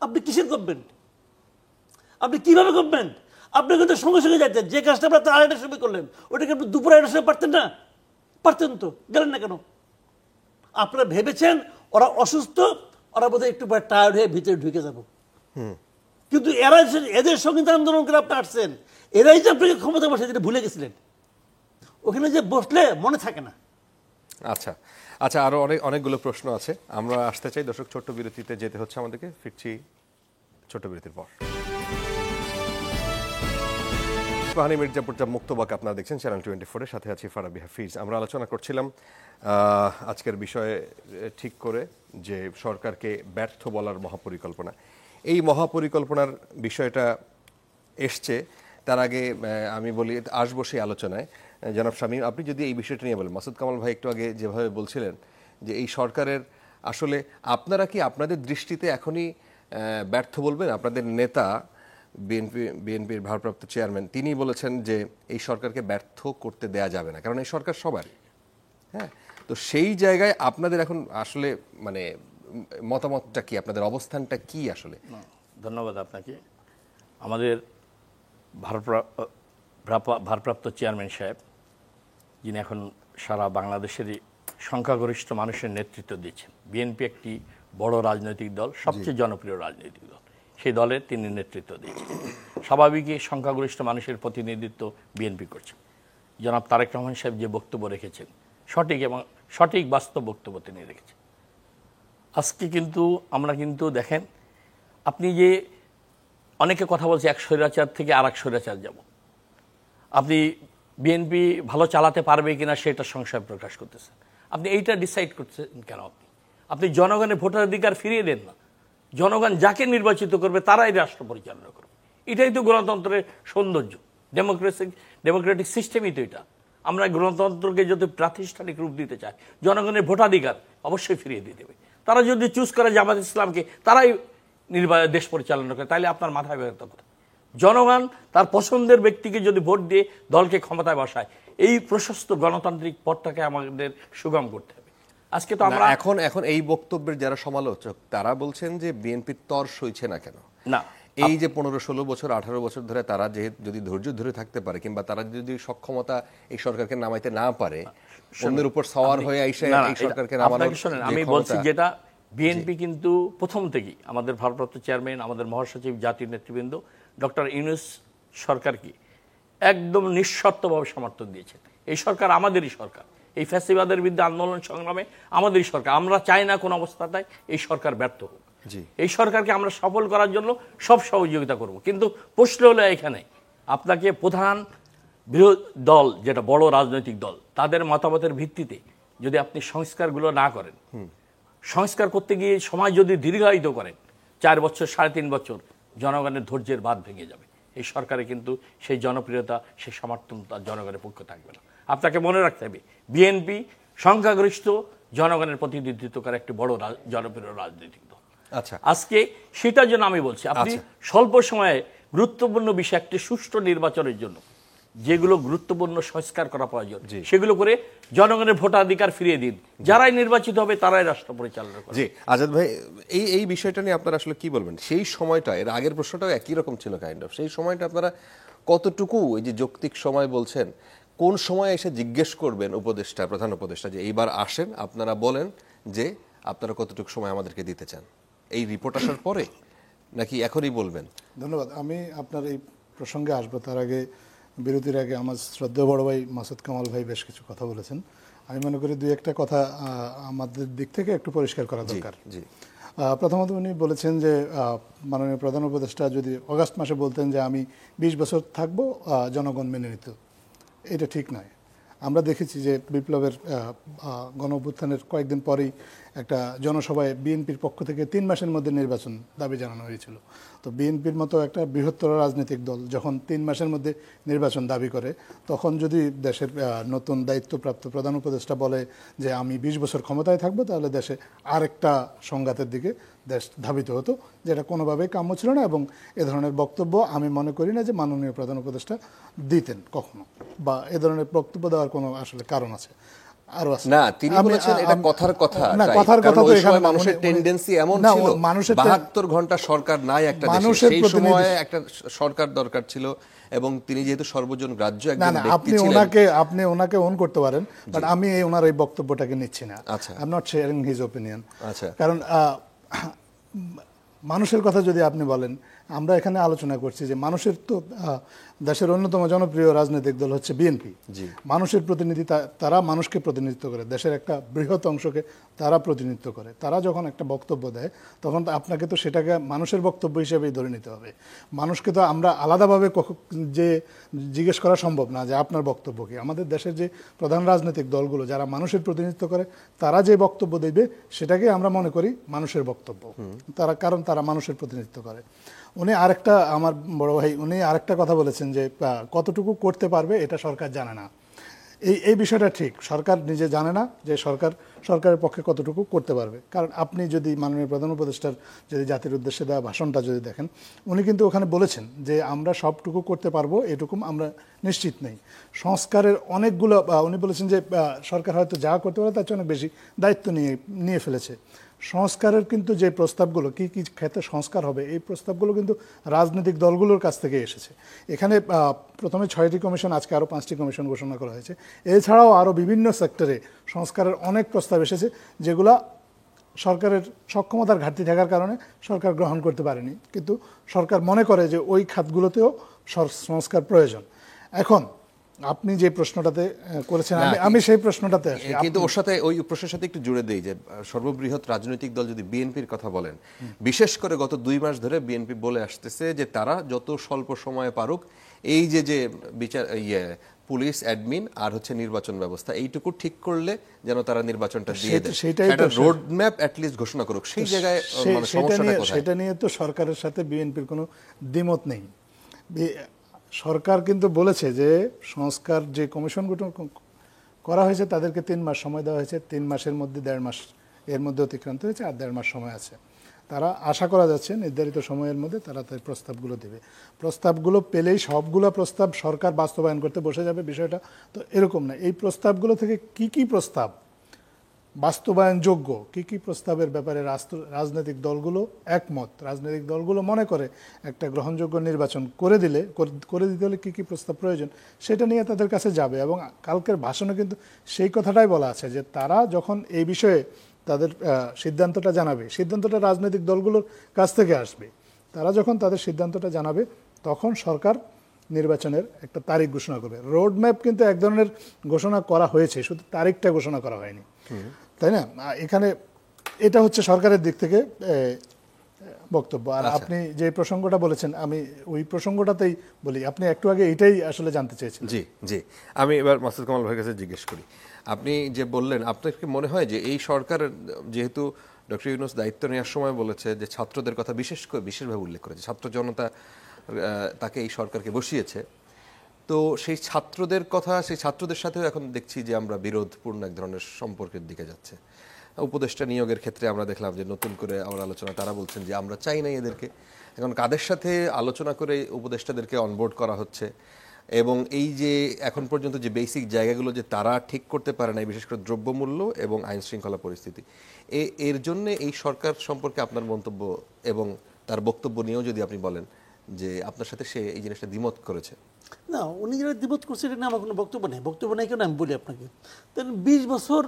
[SPEAKER 4] আপনি কিসের গভর্নমেন্ট? আপনি কিভাবে গভর্নমেন্ট? আপনি কিন্তু সঙ্গে সঙ্গে যাইতেন। যে কাজটা আপনার 2:30টার সময় করলেন, ওটাকে আপনি দুপুর 2:30টার সময় পারতেন না? পারতেন তো, গেলেন না কেন? আপনারা ভেবেছেন ওরা অসুস্থ, ওরা বোধহয় একটু পরে টায়ার্ড হয়ে ভিতরে ঢুকে যাব। কিন্তু এরা এদের সঙ্গে আন্দোলন করে আপনি আসছেন, এরাই যে আপনাকে ক্ষমতা বসে, যেটা ভুলে গেছিলেন। ওখানে যে বসলে মনে থাকে না।
[SPEAKER 1] আচ্ছা আচ্ছা, আরো অনেকগুলো প্রশ্ন আছে, আমরা আসতে চাই। দর্শক, ছোট্ট বিরতিতে যেতে হচ্ছে আমাদেরকে, ফিরছি ছোট্ট বিরতির পর। ইস্পাহানী মির্জাপুর যা মুক্তবাক আপনারা দেখছেন চ্যানেল 24-এর সাথে আছি ফারাবি হাফিজ। আমরা আলোচনা করছিলাম আজকের বিষয়ে ঠিক করে যে সরকারকে ব্যর্থ বলার মহাপরিকল্পনা। এই মহাপরিকল্পনার বিষয়টা এসছে, তার আগে আমি বলি আসবো সেই আলোচনায়। জনাব শামীম, আপনি যদি এই বিষয়টা নিয়ে বলেন। মাসুদ কামাল ভাই একটু আগে যেভাবে বলছিলেন যে এই সরকারের আসলে আপনারা কি আপনাদের দৃষ্টিতে এখনই ব্যর্থ বলবেন? আপনাদের নেতা বিএনপির ভারপ্রাপ্ত চেয়ারম্যান তিনি বলেছেন যে এই সরকারকে ব্যর্থ করতে দেয়া যাবে না, কারণ এই সরকার সবারই। হ্যাঁ, তো সেই জায়গায় আপনাদের এখন আসলে মানে মতামতটা কি, আপনাদের অবস্থানটা কি আসলে?
[SPEAKER 3] ধন্যবাদ আপনাকে। আমাদের ভারপ্রাপ্ত চেয়ারম্যান সাহেব, যিনি এখন সারা বাংলাদেশেরই সংখ্যাগরিষ্ঠ মানুষের নেতৃত্ব দিচ্ছেন, বিএনপি একটি বড় রাজনৈতিক দল, সবচেয়ে জনপ্রিয় রাজনৈতিক দল, সেই দলের তিনি নেতৃত্ব দিচ্ছেন। স্বাভাবিকই সংখ্যাগরিষ্ঠ মানুষের প্রতিনিধিত্ব বিএনপি করছেন। জনাব তারেক রহমান সাহেব যে বক্তব্য রেখেছেন, সঠিক এবং সঠিক বাস্তব বক্তব্য তিনি রেখেছেন। আজকে কিন্তু আমরা কিন্তু দেখেন, আপনি যে অনেকে কথা বলছে এক স্বৈরাচার থেকে আর এক স্বৈরাচার যাব, আপনি বিএনপি ভালো চালাতে পারবে কিনা সেটা সংশয় প্রকাশ করতেছেন। আপনি এইটা ডিসাইড করছেন কেন? আপনি জনগণের ভোটাধিকার ফিরিয়ে দেন না। জনগণ যাকে নির্বাচিত করবে তারাই রাষ্ট্র পরিচালনা করবে। এটাই তো গণতন্ত্রের সৌন্দর্য, ডেমোক্রেটিক সিস্টেমই তো এটা। আমরা গণতন্ত্রকে যদি প্রাতিষ্ঠানিক রূপ দিতে চাই, জনগণের ভোটাধিকার অবশ্যই ফিরিয়ে দিতে হবে। তারা যদি চুজ করে জামাত ইসলামকে, তারাই দেশ পরিচালনা করে, তাহলে আপনার মাথায় ব্যর্থ কথা। জনগণ তার পছন্দের ব্যক্তিকে যদি ভোট দিয়ে দলকে ক্ষমতায় বসায়, এই প্রশস্ত গণতান্ত্রিক পথটাকে আমাদের সুগম করতে হবে। আজকে তো আমরা
[SPEAKER 1] এখন এই বক্তব্যের যারা সমালোচক তারা বলছেন যে বিএনপির তর সইছে না কেন?
[SPEAKER 3] না,
[SPEAKER 1] এই যে 15-16 বছর 18 বছর ধরে তারা যদি ধৈর্য ধরে থাকতে পারে, কিংবা তারা যদি সক্ষমতা এই সরকারকে নামাইতে না পারে, অন্যের উপর সওয়ার হয়ে আইসা এই সরকারকে নামানোর,
[SPEAKER 3] আমি বলছি যেটা বিএনপি কিন্তু প্রথম থেকেই আমাদের ভারপ্রাপ্ত চেয়ারম্যান, আমাদের মহাসচিব, জাতীয় নেতৃবৃন্দ ডক্টর ইউনূস সরকারকে একদম নিঃশর্তভাবে সমর্থন দিয়েছেন। এই সরকার আমাদেরই সরকার, এই ফ্যাসিবাদের বিরুদ্ধে আন্দোলন সংগ্রামে আমাদেরই সরকার। আমরা চাই না কোন অবস্থাতেই এই সরকার ব্যর্থ হোক। এই সরকারকে আমরা সফল করার জন্য সব সহযোগিতা করব। কিন্তু প্রশ্ন হলো এখানে, আপনাকে প্রধান বিরোধী দল যেটা বড় রাজনৈতিক দল, তাদের মতামতের ভিত্তিতে যদি আপনি সংস্কারগুলো না করেন, সংস্কার করতে গিয়ে সময় যদি দীর্ঘায়িত করেন, 4 বছর 3.5 বছর, জনগণের ধৈর্যের বাঁধ ভেঙে যাবে। এই সরকারে কিন্তু সেই জনপ্রিয়তা, সেই সমর্থন তার জনগণের পক্ষে থাকবে না। আপনাকে মনে রাখতে হবে বিএনপি সংখ্যাগরিষ্ঠ জনগণের প্রতিনিধিত্ব করে একটি বড় জনপ্রিয় রাজনৈতিক দল।
[SPEAKER 1] আচ্ছা,
[SPEAKER 3] আজকে সেটার জন্য আমি বলছি আপনি স্বল্প সময়ে গুরুত্বপূর্ণ বিষয় একটি সুষ্ঠু নির্বাচনের জন্য যেগুলো গুরুত্বপূর্ণ সংস্কার করা প্রয়োজন সেগুলো করে জনগণের ভোটাধিকার ফিরিয়ে দিন। যারাই নির্বাচিত হবে তারাই রাষ্ট্র পরিচালনা করবে।
[SPEAKER 1] জি আজাদ ভাই, এই বিষয়টা নিয়ে আপনারা আসলে কি বলবেন? সেই সময়টা, এর আগের প্রশ্নটাও একই রকম ছিল কাইন্ড অফ, সেই সময়টা আপনারা কতটুকু, এই যে যৌক্তিক সময় বলছেন, কোন সময় এসে জিজ্ঞেস করবেন উপদেষ্টা, প্রধান উপদেষ্টা যে এইবার আসেন, আপনারা বলেন যে আপনারা কতটুকু সময় আমাদেরকে দিতে চান, এই রিপোর্ট আসার পরে নাকি এখনই বলবেন?
[SPEAKER 2] ধন্যবাদ। আমি আপনার এই প্রসঙ্গে আসবো, তার আগে বিরতির আগে আমার শ্রদ্ধেয় বড় ভাই মাসুদ কামাল ভাই বেশ কিছু কথা বলেছেন। আমি মনে করি দুই একটা কথা আমাদের দিক থেকে একটু পরিষ্কার করা দরকার। প্রথমত উনি বলেছেন যে মাননীয় প্রধান উপদেষ্টা যদি অগাস্ট মাসে বলতেন যে আমি 20 বছর থাকবো, জনগণ মেনে নিত, এটা ঠিক নয়। আমরা দেখেছি যে বিপ্লবের গণ অভ্যুত্থানের কয়েকদিন পরেই একটা জনসভায় বিএনপির পক্ষ থেকে 3 মাসের মধ্যে নির্বাচন দাবি জানানো হয়েছিল। তো বিএনপির মতো একটা বৃহত্তর রাজনৈতিক দল যখন 3 মাসের মধ্যে নির্বাচন দাবি করে, তখন যদি দেশের নতুন দায়িত্বপ্রাপ্ত প্রধান উপদেষ্টা বলে যে আমি 20 বছর ক্ষমতায় থাকবো, তাহলে দেশে আরেকটা সংঘাতের দিকে দেশ ধাবিত হতো, যেটা কোনোভাবেই কাম্য ছিল না। এবং এ ধরনের বক্তব্য আমি মনে করি না যে মাননীয় প্রধান উপদেষ্টা দিতেন কখনো, বা এ ধরনের বক্তব্য দেওয়ার কোনো আসলে কারণ আছে।
[SPEAKER 1] না, তিনি বলেছেন এটা কথার কথা।
[SPEAKER 2] না, কথার কথা তো এখানে
[SPEAKER 1] মানুষের টেন্ডেন্সি এমন ছিল, 72 ঘন্টা সরকার নাই একটা দেশে, সেই সময়ে একটা সরকার দরকার ছিল, এবং তিনি যেহেতু সর্বজন গ্রাহ্য একজন ব্যক্তি ছিলেন।
[SPEAKER 2] আপনি ওনাকে ওন করতে পারেন, বাট আমি ওনার এই বক্তব্যটাকে নিচ্ছি না। I am not sharing his opinion. কারণ মানুষের কথা যদি আপনি বলেন, আমরা এখানে আলোচনা করছি যে মানুষের তো দেশের অন্যতম জনপ্রিয় রাজনৈতিক দল হচ্ছে বিএনপি। মানুষের প্রতিনিধি, তারা মানুষকে প্রতিনিধিত্ব করে, দেশের একটা বৃহৎ অংশকে তারা প্রতিনিধিত্ব করে। তারা যখন একটা বক্তব্য দেয়, তখন আপনাকে তো সেটাকে মানুষের বক্তব্য হিসেবেই ধরে নিতে হবে। মানুষকে তো আমরা আলাদাভাবে যে জিজ্ঞেস করা সম্ভব না যে আপনার বক্তব্য কি। আমাদের দেশের যে প্রধান রাজনৈতিক দলগুলো যারা মানুষের প্রতিনিধিত্ব করে, তারা যে বক্তব্য দেবে সেটাকে আমরা মনে করি মানুষের বক্তব্য। কারণ তারা মানুষের প্রতিনিধিত্ব করে। উনি আরেকটা, আমার বড় ভাই, উনি আরেকটা কথা বলেছেন যে কতটুকু করতে পারবে এটা সরকার জানে না। এই বিষয়টা ঠিক, সরকার নিজে জানে না যে সরকারের পক্ষে কতটুকু করতে পারবে। কারণ আপনি যদি মাননীয় প্রধান উপদেষ্টার যদি জাতির উদ্দেশ্যে দেওয়া ভাষণটা যদি দেখেন, উনি কিন্তু ওখানে বলেছেন যে আমরা সবটুকু করতে পারবো এটুকু আমরা নিশ্চিত নেই। সংস্কারের অনেকগুলো, উনি বলেছেন যে সরকার হয়তো যা করতে পারে তার চেয়ে অনেক বেশি দায়িত্ব নিয়ে ফেলেছে। সংস্কারের কিন্তু যে প্রস্তাবগুলো, কি কি ক্ষেত্রে সংস্কার হবে, এই প্রস্তাবগুলো কিন্তু রাজনৈতিক দলগুলোর কাছ থেকে এসেছে। এখানে প্রথমে 6টি কমিশন, আজকে আরও 5টি কমিশন ঘোষণা করা হয়েছে। এছাড়াও আরও বিভিন্ন সেক্টরে সংস্কারের অনেক প্রস্তাব এসেছে, যেগুলা সরকারের সক্ষমতার ঘাটতি থাকার কারণে সরকার গ্রহণ করতে পারেনি, কিন্তু সরকার মনে করে যে ওই খাতগুলোতেও সংস্কার প্রয়োজন। এখন আপনি যে প্রশ্নটাতে করেছেন, আমি সেই প্রশ্নটাতে আসি,
[SPEAKER 1] কিন্তু ওর সাথে ওই প্রশ্নের সাথে একটু জুড়ে দেই যে সর্ববৃহৎ রাজনৈতিক দল যদি বিএনপির কথা বলেন, বিশেষ করে গত 2 মাস ধরে বিএনপি বলে আসতেছে যে তারা যত স্বল্প সময়ে পারুক এই যে বিচার, পুলিশ, অ্যাডমিন আর হচ্ছে নির্বাচন ব্যবস্থা, এইটুকু ঠিক করলে যেন তারা নির্বাচনটা দিয়ে দেয়, একটা রোড ম্যাপ অ্যাটলিস্ট ঘোষণা করুক। সেই জায়গায়
[SPEAKER 2] সেটা নিয়ে তো সরকারের সাথে বিএনপির কোনো দ্বিমত নেই। সরকার কিন্তু বলেছে যে সংস্কার যে কমিশন গঠন করা হয়েছে তাদেরকে 3 মাস সময় দেওয়া হয়েছে। 3 মাসের মধ্যে 1.5 মাস এর মধ্যে অতিক্রান্ত হয়েছে, আর 1.5 মাস সময় আছে। তারা আশা করা যাচ্ছে নির্ধারিত সময়ের মধ্যে তারা তার প্রস্তাবগুলো দেবে। প্রস্তাবগুলো পেলেই সবগুলো প্রস্তাব সরকার বাস্তবায়ন করতে বসে যাবে, বিষয়টা তো এরকম না। এই প্রস্তাবগুলো থেকে কি কি প্রস্তাব বাস্তবায়নযোগ্য, কি কি প্রস্তাবের ব্যাপারে রাজনৈতিক দলগুলো একমত, রাজনৈতিক দলগুলো মনে করে একটা গ্রহণযোগ্য নির্বাচন করে দিতে হলে কি কি প্রস্তাব প্রয়োজন, সেটা নিয়ে তাদের কাছে যাবে। এবং কালকের ভাষণে কিন্তু সেই কথাটাই বলা আছে যে তারা যখন এই বিষয়ে তাদের সিদ্ধান্তটা জানাবে, সিদ্ধান্তটা রাজনৈতিক দলগুলোর কাছ থেকে আসবে, তারা যখন তাদের সিদ্ধান্তটা জানাবে তখন সরকার নির্বাচনের একটা তারিখ ঘোষণা করবে। রোড ম্যাপ কিন্তু এক ধরনের ঘোষণা করা হয়েছে, শুধু তারিখটা ঘোষণা করা হয়নি, তাই না? এখানে এটা হচ্ছে সরকারের দিক থেকে বক্তব্য। আর আপনি যে প্রসঙ্গটা বলেছেন, আমি ওই প্রসঙ্গটাতেই বলি, আপনি একটু আগে এটাই আসলে জানতে চেয়েছেন।
[SPEAKER 1] জি, আমি এবার মাসুদ কামাল ভাইয়ের কাছে জিজ্ঞেস করি। আপনি যে বললেন, আপনার কি মনে হয় যে এই সরকার, যেহেতু ডক্টর ইউনূস দায়িত্ব নেওয়ার সময় বলেছে যে ছাত্রদের কথা বিশেষভাবে উল্লেখ করেছে, ছাত্র জনতা তাকে এই সরকারকে বসিয়েছে, তো সেই ছাত্রদের কথা, সেই ছাত্রদের সাথেও এখন দেখছি যে আমরা বিরোধপূর্ণ এক ধরনের সম্পর্কের দিকে যাচ্ছে। উপদেষ্টা নিয়োগের ক্ষেত্রে আমরা দেখলাম যে নতুন করে আমার আলোচনা, তারা বলছেন যে আমরা চাই না এদেরকে। এখন কাদের সাথে আলোচনা করে উপদেষ্টাদেরকে অনবোর্ড করা হচ্ছে, এবং এই যে এখন পর্যন্ত যে বেসিক জায়গাগুলো যে তারা ঠিক করতে পারে না, বিশেষ করে দ্রব্যমূল্য এবং আইন শৃঙ্খলা পরিস্থিতি, এর জন্য এই সরকার সম্পর্কে আপনার মন্তব্য এবং তার বক্তব্য নিয়েও যদি আপনি বলেন যে আপনার সাথে সে এই জিনিসটা দ্বিমত করেছে।
[SPEAKER 4] না, উনি যারা দ্বিমত করছে এটা নিয়ে আমার কোনো বক্তব্য নেই। বক্তব্য নেই কেন আমি বলি আপনাকে। তাহলে 20 বছর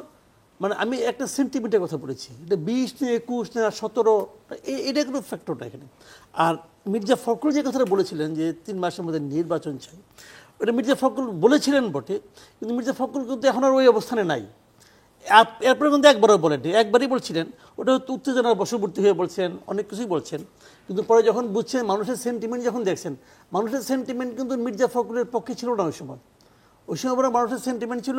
[SPEAKER 4] মানে আমি একটা সেন্টিমিটার কথা বলেছি, এটা 20 না 21 না 17, এটা কোনো ফ্যাক্টর না এখানে। আর মির্জা ফখরুল যে কথাটা বলেছিলেন যে 3 মাসের মধ্যে নির্বাচন চাই, ওটা মির্জা ফখরুল বলেছিলেন বটে, কিন্তু মির্জা ফখরুল কিন্তু এখন আর ওই অবস্থানে নাই। এরপরে কিন্তু একবারও বলেননি, একবারই বলছিলেন, ওটা হয়তো উত্তেজনার বশবর্তী হয়ে বলছেন, অনেক কিছুই বলছেন। কিন্তু পরে যখন বুঝছেন, মানুষের সেন্টিমেন্ট যখন দেখছেন, মানুষের সেন্টিমেন্ট কিন্তু মির্জা ফখরুলের পক্ষে ছিল না ওই সময়। ওই সময় বড় মানুষের সেন্টিমেন্ট ছিল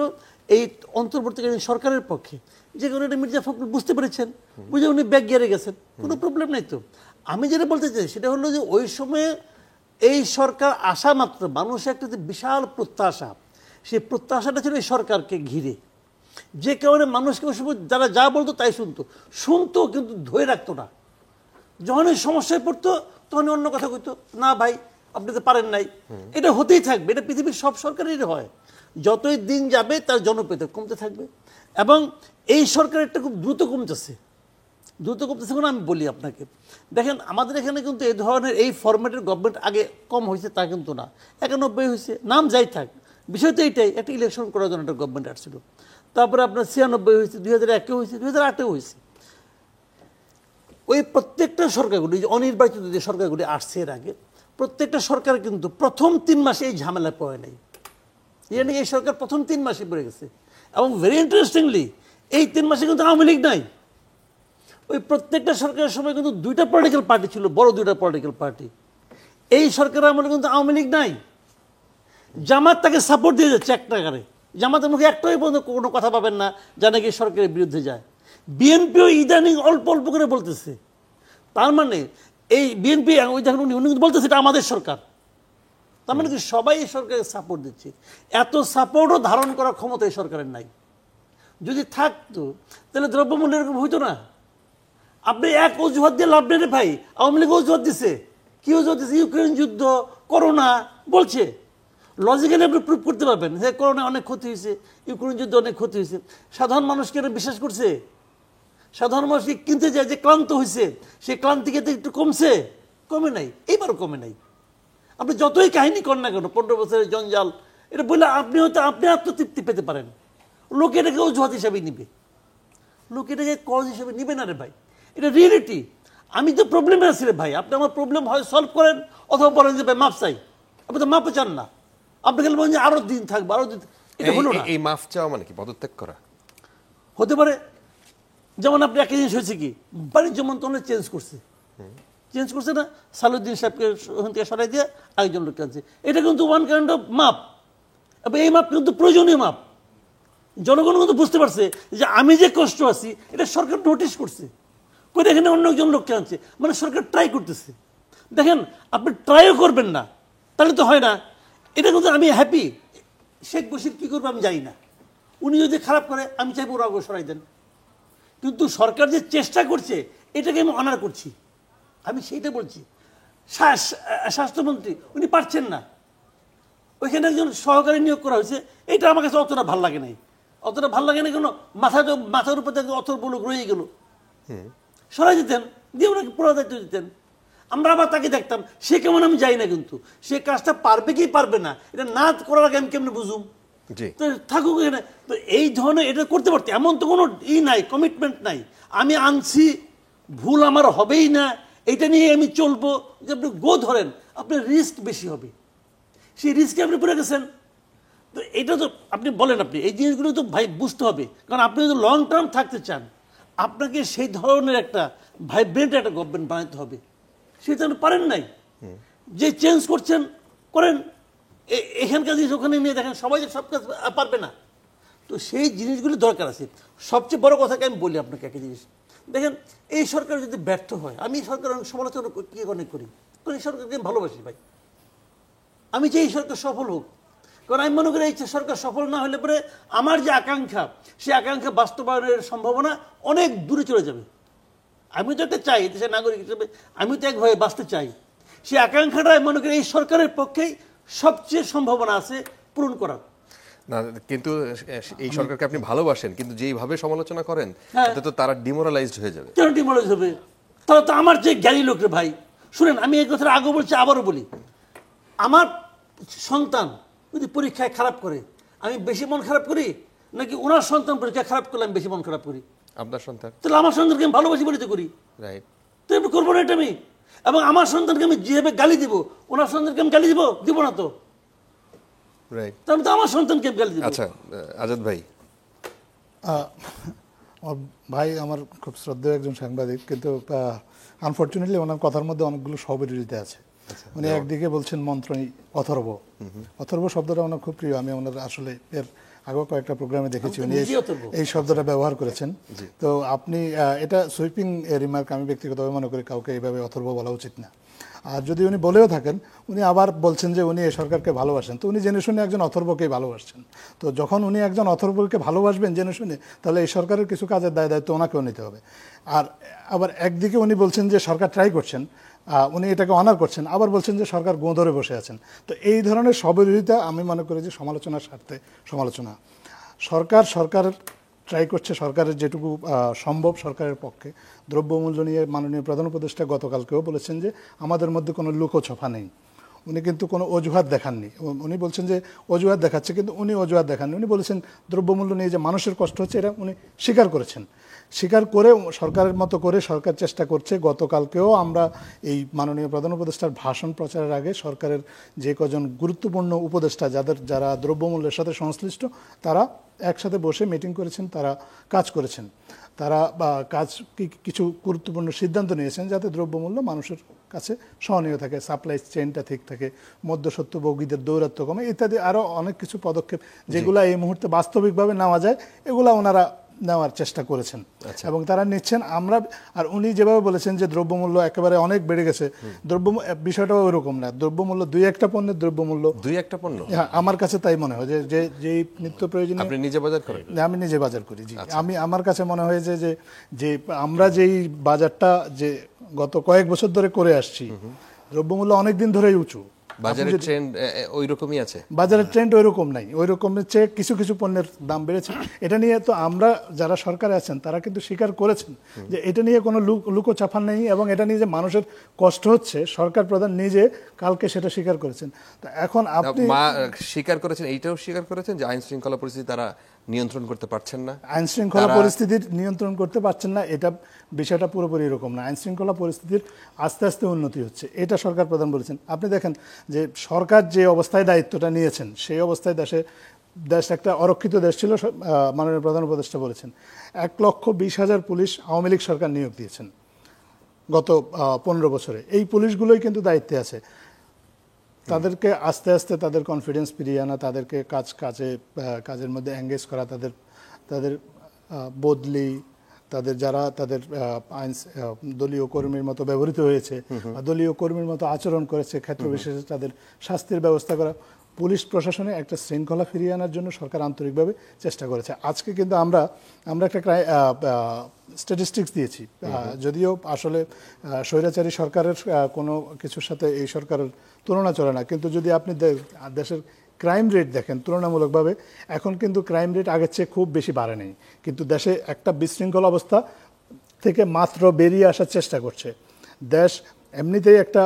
[SPEAKER 4] এই অন্তর্বর্তীকালীন সরকারের পক্ষে, যে কারণে এটা মির্জা ফখরুল বুঝতে পেরেছেন, বুঝে উনি ব্যাক গিয়ারে গেছেন, কোনো প্রবলেম নেই। তো আমি যেটা বলতে চাই সেটা হলো যে ওই সময়ে এই সরকার আসা মাত্র মানুষের একটা যে বিশাল প্রত্যাশা, সেই প্রত্যাশাটা ছিল এই সরকারকে ঘিরে, যে কারণে মানুষকে ওই সময় যারা যা বলতো তাই শুনতো কিন্তু ধরে রাখতো না। যখনই সমস্যায় পড়তো তখনই অন্য কথা কইতো, না ভাই আপনি তো পারেন নাই। এটা হতেই থাকবে, এটা পৃথিবীর সব সরকারেরই হয়। যতই দিন যাবে তার জনপ্রিয়তা কমতে থাকবে, এবং এই সরকারেরটা খুব দ্রুত কমতেছে কোনো। আমি বলি আপনাকে, দেখেন আমাদের এখানে কিন্তু এই ধরনের এই ফরম্যাটের গভর্নমেন্ট আগে কম হয়েছে তা কিন্তু না, 91 হয়েছে, নাম যাই থাক, বিষয় তো এইটাই, একটা ইলেকশন করার জন্য একটা গভর্নমেন্ট আসছিল। তারপরে আপনার 96 হয়েছে, 2001 হয়েছে, 2008 হয়েছে। ওই প্রত্যেকটা সরকারগুলি, অনির্বাচিত যে সরকারগুলি আসছে এর আগে, প্রত্যেকটা সরকার কিন্তু প্রথম 3 মাসে এই ঝামেলা পড়ে নাই। এই সরকার প্রথম 3 মাসে পড়ে গেছে, এবং ভেরি ইন্টারেস্টিংলি এই 3 মাসে কিন্তু আওয়ামী লীগ নাই। ওই প্রত্যেকটা সরকারের সময় কিন্তু 2টা পলিটিক্যাল পার্টি ছিল, বড় 2টা পলিটিক্যাল পার্টি। এই সরকারের আমলে কিন্তু আওয়ামী লীগ নাই। জামাত তাকে সাপোর্ট দিয়ে যাচ্ছে এক টাকারে, জামাতের মুখে একটাই পর্যন্ত কোনো কথা পাবেন না যা নাকি সরকারের বিরুদ্ধে যায়। বিএনপিও ইদানিং অল্প অল্প করে বলতেছে, তার মানে এই বিএনপি ওই দেখুন উনি কিন্তু বলতেছে এটা আমাদের সরকার, তার মানে কি সবাই এই সরকারের সাপোর্ট দিচ্ছে। এত সাপোর্টও ধারণ করার ক্ষমতা এই সরকারের নাই। যদি থাকতো তাহলে দ্রব্যমূল্য এরকম হইতো না। আপনি এক অজুহাত দিয়ে লাভ নেই রে ভাই, আওয়ামী লীগ অজুহাত দিছে, কি অজুহাত দিচ্ছে? ইউক্রেন যুদ্ধ, করোনা বলছে। লজিক্যালি আপনি প্রুভ করতে পারবেন যে করোনা অনেক ক্ষতি হয়েছে, ইউক্রেন যুদ্ধ অনেক ক্ষতি হয়েছে। সাধারণ মানুষকে এটা বিশ্বাস করছে? সাধারণ মানুষ কিনতে যায় যে ক্লান্ত হয়েছে, সেই ক্লান্তিকে একটু কমছে? কমে নাই, এইবারও কমে নাই। আপনি যতই কাহিনী করেন না কেন, 15 বছরের জঞ্জাল, এটা বললে আপনি হয়তো আপনি আত্মতৃপ্তি পেতে পারেন, লোকে এটাকে অজুহাত হিসাবে নিবে, লোকে এটাকে কজ হিসাবে নিবে না রে ভাই, এটা রিয়েলিটি। আমি তো প্রবলেমে আছি রে ভাই, আপনি আমার প্রবলেম হয় সলভ করেন, অথবা বলেন যে ভাই মাপ চাই। আপনি তো মাপও চান না, আপনি খালি বলেন যে আরো দিন থাকবো, আরো দিন। এটা হলো না।
[SPEAKER 1] এই মাফ চাওয়া মানে কি পদত্যাগ করা
[SPEAKER 4] হতে পারে। যেমন আপনি একটা জিনিস হয়েছে কি, বাণিজ্য মন্ত্রণালয় চেঞ্জ করছে না, সালুদ্দিন সাহেবকে ওখান থেকে সরাই দিয়ে আরেকজন লোককে আনছে। এটা কিন্তু ওয়ান কাইন্ড অফ মাপ, এবং এই মাপ কিন্তু প্রয়োজনীয় মাপ। জনগণ কিন্তু বুঝতে পারছে যে আমি যে কষ্ট আছি এটা সরকার নোটিশ করছে, করে এখানে অন্য একজন লোককে আনছে, মানে সরকার ট্রাই করতেছে। দেখেন আপনি ট্রাইও করবেন না তাহলে তো হয় না। এটা কিন্তু আমি হ্যাপি। শেখ বশির কী করবে আমি জানি না, উনি যদি খারাপ করে আমি চাইবো ওরা আগে সরাই দেন, কিন্তু সরকার যে চেষ্টা করছে এটাকে আমি অনার করছি, আমি সেইটা বলছি। স্বাস্থ্যমন্ত্রী উনি পারছেন না, ওইখানে একজন সহকারী নিয়োগ করা হয়েছে, এটা আমার কাছে অতটা ভাল লাগে নাই। অতটা ভাল লাগে না কেন, মাথার উপর থেকে অত বলুক রয়ে গেল, সরাই দিতেন, দিয়ে ওনাকে পুরো দায়িত্ব দিতেন, আমরা আবার তাকে দেখতাম। সে কেমন আমি যাই না, কিন্তু সে কাজটা পারবে কি পারবে না এটা না করার আগে আমি কেমনে বুঝুম? তো থাকুক এখানে। তো এই ধরনের এটা করতে পারতে, এমন তো কোনো নাই, কমিটমেন্ট নাই। আমি আনছি, ভুল আমার হবেই না, এটা নিয়ে আমি চলবো। যে আপনি গো ধরেন, আপনার রিস্ক বেশি হবে, সেই রিস্কে আপনি পড়ে গেছেন। তো এটা তো আপনি বলেন, আপনি এই জিনিসগুলো তো ভাই বুঝতে হবে, কারণ আপনি যদি লং টার্ম থাকতে চান আপনাকে সেই ধরনের একটা ভাইব্রেন্ট একটা গভর্নমেন্ট বানাতে হবে। সেটা আপনি পারেন নাই, যে চেঞ্জ করছেন করেন, এখানকার জিনিস ওখানে নিয়ে দেখেন, সবাই যে সব কাজ পারবে না। তো সেই জিনিসগুলো দরকার আছে। সবচেয়ে বড় কথাকে আমি বলি আপনাকে একটা জিনিস, দেখেন এই সরকার যদি ব্যর্থ হয়, আমি এই সরকার সমালোচনা কি অনেক করি, এই সরকারকে আমি ভালোবাসি ভাই, আমি চাই এই সরকার সফল হোক, কারণ আমি মনে করি এই সরকার সফল না হলে পরে আমার যে আকাঙ্ক্ষা, সেই আকাঙ্ক্ষা বাস্তবায়নের সম্ভাবনা অনেক দূরে চলে যাবে। আমি তো একটা চাই দেশের নাগরিক হিসেবে, আমি তো একভাবে বাঁচতে চাই। সেই আকাঙ্ক্ষাটা আমি মনে করি এই সরকারের পক্ষেই সবচেয়ে সম্ভাবনা আছে পূরণ করার।
[SPEAKER 1] না, কিন্তু এই সরকারকে আপনি ভালোবাসেন, কিন্তু যেইভাবে সমালোচনা করেন তাতে তো তারা ডিমোরালাইজড হয়ে যাবে।
[SPEAKER 4] কেন ডিমোরালাইজ হবে? তাহলে তো আমার যে জ্ঞানী লোক রে ভাই, শুনেন আমি এই কথাটা আগে বলছি, আবারও বলি, আমার সন্তান যদি পরীক্ষায় খারাপ করে আমি বেশি মন খারাপ করি, নাকি ওনার সন্তান পরীক্ষায় খারাপ করলে আমি বেশি মন খারাপ করি?
[SPEAKER 1] আপনার সন্তান।
[SPEAKER 4] তাহলে আমার সন্তানকে আমি ভালোবাসি বলে তো করি,
[SPEAKER 1] রাইট।
[SPEAKER 4] তো আমি করবো না এটা আমি। এবং আমার সন্তানকে আমি যেভাবে গালি দিব, ওনার সন্তানকে আমি গালি দিব না তো।
[SPEAKER 1] রাইট।
[SPEAKER 4] তাহলে তো আমার সন্তানকে আমি গালি দিব।
[SPEAKER 1] আচ্ছা, আজাদ ভাই।
[SPEAKER 2] আমার ভাই আমার খুব শ্রদ্ধেয় একজন সাংবাদিক, কিন্তু আনফর্চুনেটলি ওনার কথার মধ্যে অনেকগুলো স্ববিরোধিতা আছে। উনি একদিকে বলছেন মন্ত্রী অথর্ব, অথর্ব শব্দটা ওনার খুব প্রিয়। আমি ওনার আসলে এর আগেও কয়েকটা প্রোগ্রামে দেখেছি উনি এই শব্দটা ব্যবহার করেছেন। তো আপনি এটা সুইপিং রিমার্ক, আমি ব্যক্তিগতভাবে মনে করি কাউকে এইভাবে অথর্ব বলা উচিত না। আর যদি উনি বলেও থাকেন, উনি আবার বলছেন যে উনি এই সরকারকে ভালোবাসেন, তো উনি জেনে শুনে একজন অথর্বকেই ভালোবাসছেন। তো যখন উনি একজন অথর্বকে ভালোবাসবেন জেনে শুনে, তাহলে এই সরকারের কিছু কাজের দায়িত্ব ওনাকেও নিতে হবে। আর আবার একদিকে উনি বলছেন যে সরকার ট্রাই করছেন, উনি এটাকে অনার করছেন, আবার বলছেন যে সরকার গোঁ ধরে বসে আছেন। তো এই ধরনের স্ববিরোধিতা আমি মনে করি যে সমালোচনার স্বার্থে সমালোচনা। সরকার ট্রাই করছে, সরকারের যেটুকু সম্ভব সরকারের পক্ষে। দ্রব্যমূল্য নিয়ে মাননীয় প্রধান উপদেষ্টা গতকালকেও বলেছেন যে আমাদের মধ্যে কোনো লুকোছফা নেই। উনি কিন্তু কোনো অজুহাত দেখাননি। উনি বলছেন যে অজুহাত দেখাচ্ছে, কিন্তু উনি অজুহাত দেখাননি। উনি বলেছেন দ্রব্যমূল্য নিয়ে যে মানুষের কষ্ট হচ্ছে এটা উনি স্বীকার করেছেন। স্বীকার করে সরকারের মতো করে সরকার চেষ্টা করছে। গতকালকেও আমরা এই মাননীয় প্রধান উপদেষ্টার ভাষণ প্রচারের আগে সরকারের যে কজন গুরুত্বপূর্ণ উপদেষ্টা যারা দ্রব্যমূল্যের সাথে সংশ্লিষ্ট, তারা একসাথে বসে মিটিং করেছেন, তারা কাজ করেছেন। তারা কিছু গুরুত্বপূর্ণ সিদ্ধান্ত নিয়েছেন যাতে দ্রব্যমূল্য মানুষের কাছে সহনীয় থাকে, সাপ্লাই চেইনটা ঠিক থাকে, মধ্যস্বত্বভোগীদের দৌরাত্ম্য কমে, ইত্যাদি আরও অনেক কিছু পদক্ষেপ যেগুলো এই মুহূর্তে বাস্তবিকভাবে নেওয়া যায়, এগুলো ওনারা নেওয়ার চেষ্টা করেছেন এবং তারা নিচ্ছেন। আর উনি যেভাবে বলেছেন যে দ্রব্যমূল্য একেবারে অনেক বেড়ে গেছে, বিষয়টাও ওইরকম না। দ্রব্যমূল্য দুই একটা পণ্যের দ্রব্যমূল্য, হ্যাঁ, আমার কাছে তাই মনে হয় যে নিত্য প্রয়োজনীয়।
[SPEAKER 1] আপনি নিজে বাজার করেন? আমি
[SPEAKER 2] নিজে বাজার করি, জি। আমার কাছে মনে হয় যে আমরা যেই বাজারটা যে গত কয়েক বছর ধরে করে আসছি, দ্রব্যমূল্য অনেকদিন ধরেই উঁচু।
[SPEAKER 1] বাজারের ট্রেন্ড ওইরকমই আছে?
[SPEAKER 2] বাজারের ট্রেন্ড ওইরকম নাই, ওই রকমের চেয়ে কিছু কিছু পণ্যের দাম বেড়েছে। এটা নিয়ে তো আমরা যারা সরকারে আছেন তারা কিন্তু স্বীকার করেছেন যে এটা নিয়ে কোনো লুকোচাপা নেই, এবং এটা নিয়ে যে মানুষের কষ্ট হচ্ছে সরকার প্রধান নিজে কালকে সেটা স্বীকার করেছেন। তো এখন আপনি
[SPEAKER 1] স্বীকার করেছেন, এইটাও স্বীকার করেছেন যে আইন শৃঙ্খলা পরিস্থিতি তারা নিয়ন্ত্রণ করতে পারছেন না।
[SPEAKER 2] আইন শৃঙ্খলা পরিস্থিতির নিয়ন্ত্রণ করতে পারছেন না, এটা বিষয়টা পুরোপুরি এরকম না। আইন শৃঙ্খলা পরিস্থিতির আস্তে আস্তে উন্নতি হচ্ছে, এটা সরকার প্রধান বলেছেন। আপনি দেখেন যে সরকার যে অবস্থায় দায়িত্বটা নিয়েছেন, সেই অবস্থায় দেশ একটা অরক্ষিত দেশ ছিল। মাননীয় প্রধান উপদেষ্টা বলেছেন 1,20,000 পুলিশ আওয়ামী লীগ সরকার নিয়োগ দিয়েছেন গত 15 বছরে। এই পুলিশগুলোই কিন্তু দায়িত্বে আছে। তাদেরকে আস্তে আস্তে তাদের কনফিডেন্স ফিরিয়ে আনা, তাদেরকে কাজের মধ্যে এঙ্গেজ করা, তাদের বদলি, তাদের দলীয় কর্মীর মতো ব্যবহৃত হয়েছে, দলীয় কর্মীর মতো আচরণ করেছে, ক্ষেত্র বিশেষে তাদের শাস্তির ব্যবস্থা করা, পুলিশ প্রশাসনে একটা শৃঙ্খলা ফিরিয়ে আনার জন্য সরকার আন্তরিকভাবে চেষ্টা করেছে। আজকে কিন্তু আমরা একটা স্ট্যাটিস্টিক্স দিয়েছি, যদিও আসলে স্বৈরাচারী সরকারের কোনো কিছুর সাথে এই সরকারের তুলনা চলে না, কিন্তু যদি আপনি দেশের ক্রাইম রেট দেখেন তুলনামূলকভাবে, এখন কিন্তু ক্রাইম রেট আগের চেয়ে খুব বেশি বাড়ে নেই, কিন্তু দেশে একটা বিশৃঙ্খল অবস্থা থেকে মাত্র বেরিয়ে আসার চেষ্টা করছে দেশ। এমনিতেই একটা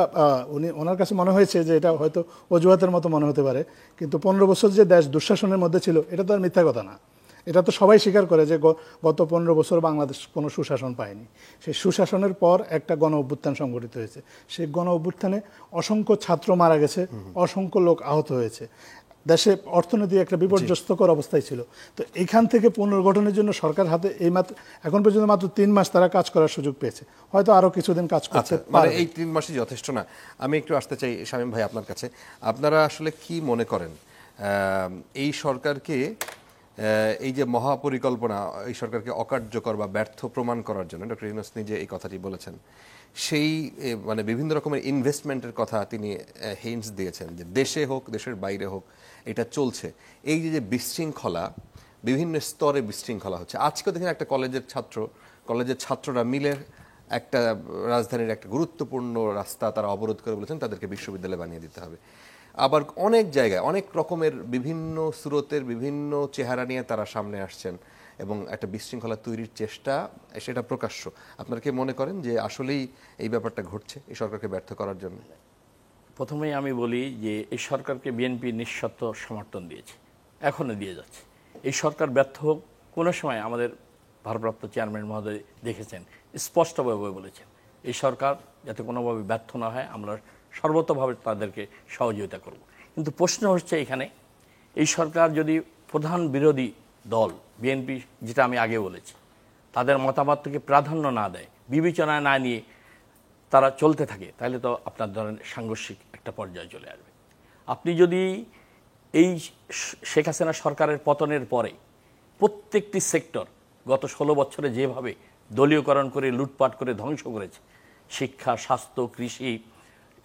[SPEAKER 2] ওনার কাছে মনে হয়েছে যে এটা হয়তো অজুহাতের মতো মনে হতে পারে, কিন্তু 15 বছর যে দেশ দুঃশাসনের মধ্যে ছিল, এটা তো আর মিথ্যা কথা না। এটা তো সবাই স্বীকার করে যে গত 15 বছর বাংলাদেশ কোনো সুশাসন পায়নি। সেই সুশাসনের পর একটা গণ অভ্যুত্থান সংঘটিত হয়েছে। সেই গণ অভ্যুত্থানে অসংখ্য ছাত্র মারা গেছে, অসংখ্য লোক আহত হয়েছে, দেশে অর্থনীতি একটা বিপর্যস্তকর অবস্থায় ছিল। তো এখান থেকে পুনর্গঠনের জন্য সরকার হাতে এখন পর্যন্ত মাত্র 3 মাস তারা কাজ করার সুযোগ পেয়েছে, হয়তো আরো কিছুদিন কাজ করতে পারে।
[SPEAKER 1] এই 3 মাসই যথেষ্ট না। আমি একটু আসতে চাই শামীম ভাই আপনার কাছে। আপনারা আসলে কি মনে করেন এই সরকারকে এই যে মহাপরিকল্পনা এই সরকারকে অকার্যকর বা ব্যর্থ প্রমাণ করার জন্য ডক্টর ইউনূস নিজে এই কথাটি বলেছেন, সেই মানে বিভিন্ন রকমের ইনভেস্টমেন্টের কথা তিনি হিন্টস দিয়েছেন যে দেশে হোক দেশের বাইরে হোক এটা চলছে। এই যে বিশৃঙ্খলা, বিভিন্ন স্তরে বিশৃঙ্খলা হচ্ছে। আজকেও দেখেন একটা কলেজের ছাত্ররা মিলে একটা রাজধানীর একটা গুরুত্বপূর্ণ রাস্তা তারা অবরোধ করে বলেছেন তাদেরকে বিশ্ববিদ্যালয় বানিয়ে দিতে হবে। আবার অনেক জায়গায় অনেক রকমের বিভিন্ন স্রোতের বিভিন্ন চেহারা নিয়ে তারা সামনে আসছেন এবং একটা বিশৃঙ্খলা তৈরির চেষ্টা, সেটা প্রকাশ্য। আপনারা কি মনে করেন যে আসলেই এই ব্যাপারটা ঘটছে এই সরকারকে ব্যর্থ করার জন্য?
[SPEAKER 3] প্রথমেই আমি বলি যে এই সরকারকে বিএনপি নিঃশর্ত সমর্থন দিয়েছে, এখনো দিয়ে যাচ্ছে। এই সরকার ব্যর্থ হোক, কোনো সময় আমাদের ভারপ্রাপ্ত চেয়ারম্যান মহোদয় দেখেছেন, স্পষ্টভাবে বলেছেন এই সরকার যাতে কোনোভাবে ব্যর্থ না হয় আমরা সর্বতভাবে তাদেরকে সহযোগিতা করব। কিন্তু প্রশ্ন হচ্ছে এখানে, এই সরকার যদি প্রধান বিরোধী দল বিএনপি, যেটা আমি আগে বলেছি, তাদের মতামতকে প্রাধান্য না দেয়, বিবেচনায় না নিয়ে তারা চলতে থাকে, তাহলে তো আপনার ধরেন সাংঘর্ষিক একটা পর্যায়ে চলে আসবে। আপনি যদি এই শেখ হাসিনা সরকারের পতনের পরে প্রত্যেকটি সেক্টর গত 16 বছরে যেভাবে দলীয়করণ করে লুটপাট করে ধ্বংস করেছে, শিক্ষা, স্বাস্থ্য, কৃষি,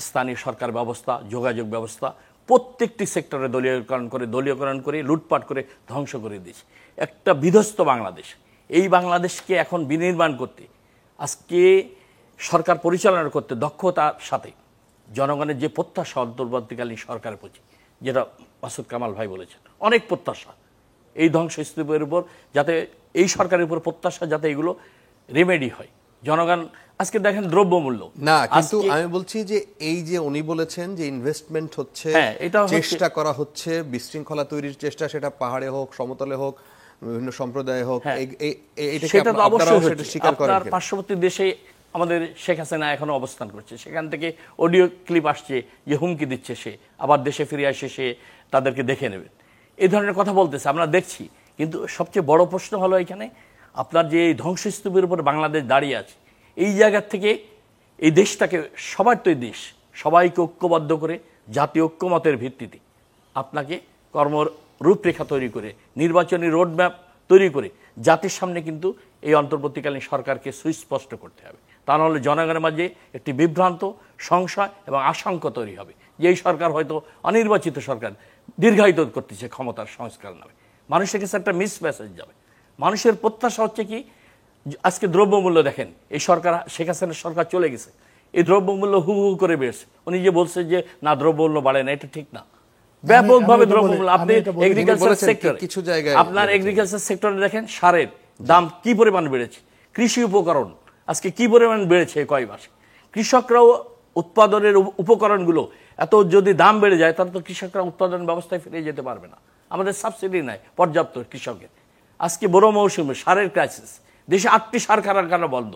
[SPEAKER 3] স্থানীয় সরকার ব্যবস্থা, যোগাযোগ ব্যবস্থা, প্রত্যেকটি সেক্টরে দলীয়করণ করে লুটপাট করে ধ্বংস করে দিয়েছে একটা বিধ্বস্ত বাংলাদেশ। এই বাংলাদেশকে এখন বিনির্মাণ করতে, আজকে সরকার পরিচালনা করতে দক্ষতার সাথে জনগণের যে প্রত্যাশা অন্তর্বর্তীকালীন সরকারের প্রতি, যেটা মাসুদ কামাল ভাই বলেছেন, অনেক প্রত্যাশা এই ধ্বংসস্তূপের উপর, যাতে এই সরকারের উপর প্রত্যাশা যাতে এগুলো রেমেডি হয়। জনগণ আজকে দেখেন দ্রব্যমূল্য
[SPEAKER 1] না, কিন্তু আমি বলছি যে এই যে উনি বলেছেন যে ইনভেস্টমেন্ট হচ্ছে, চেষ্টা করা হচ্ছে বিশৃঙ্খলা তৈরির চেষ্টা, সেটা পাহাড়ে হোক সমতলে হোক বিভিন্ন সম্প্রদায়ে হোক,
[SPEAKER 3] সেটা তো অবশ্যই স্বীকার করেন। আপনার পার্শ্ববর্তী দেশে আমাদের শেখ হাসিনা এখনো অবস্থান করছে, সেখান থেকে অডিও ক্লিপ আসছে যে হুমকি দিচ্ছে সে আবার দেশে ফিরে আসে, সে তাদেরকে দেখে নেবেন, এই ধরনের কথা বলতেছে, আমরা দেখছি। কিন্তু সবচেয়ে বড় প্রশ্ন হলো এখানে আপনার যে এই ধ্বংসস্তূপের উপর বাংলাদেশ দাঁড়িয়ে আছে, এই জায়গা থেকে এই দেশটাকে, সবার তো এই দেশ, সবাইকে ঐক্যবদ্ধ করে জাতীয় ঐক্যমতের ভিত্তিতে আপনাকে রূপরেখা তৈরি করে, নির্বাচনী রোডম্যাপ তৈরি করে জাতির সামনে কিন্তু এই অন্তর্বর্তীকালীন সরকারকে সুস্পষ্ট করতে হবে। তা নাহলে জনগণের মাঝে একটি বিভ্রান্ত, সংশয় এবং আশঙ্কা তৈরি হবে যে এই সরকার হয়তো অনির্বাচিত সরকার দীর্ঘায়িত করতেছে ক্ষমতার সংস্কার নামে। মানুষের কাছে একটা মিস মেসেজ যাবে। মানুষের প্রত্যাশা হচ্ছে কি, আজকে দ্রব্যমূল্য দেখেন, এই সরকার শেখ হাসিনার সরকার চলে গেছে, এই দ্রব্যমূল্য হু হু করে বেড়েছে। উনি যে বলছে যে না দ্রব্যমূল্য বাড়ে না, এটা ঠিক না। ব্যাপকভাবে দ্রব্যমূল্য, আপনি এগ্রিকালচার সেক্টরে, আপনার এগ্রিকালচার সেক্টরে দেখেন সারের দাম কি পরিমাণ বেড়েছে, কৃষি উপকরণ আজকে কি পরিমাণ বেড়েছে কয় মাসে। কৃষকরাও উৎপাদনের উপকরণগুলো এত যদি দাম বেড়ে যায়, তাহলে তো কৃষকরা উৎপাদন ব্যবস্থায় ফিরে যেতে পারবে না। আমাদের সাবসিডি নাই পর্যাপ্ত কৃষকের। আজকে বড় মৌসুমে সারের ক্রাইসিস, দেশে 8টি সার কারখানা বন্ধ।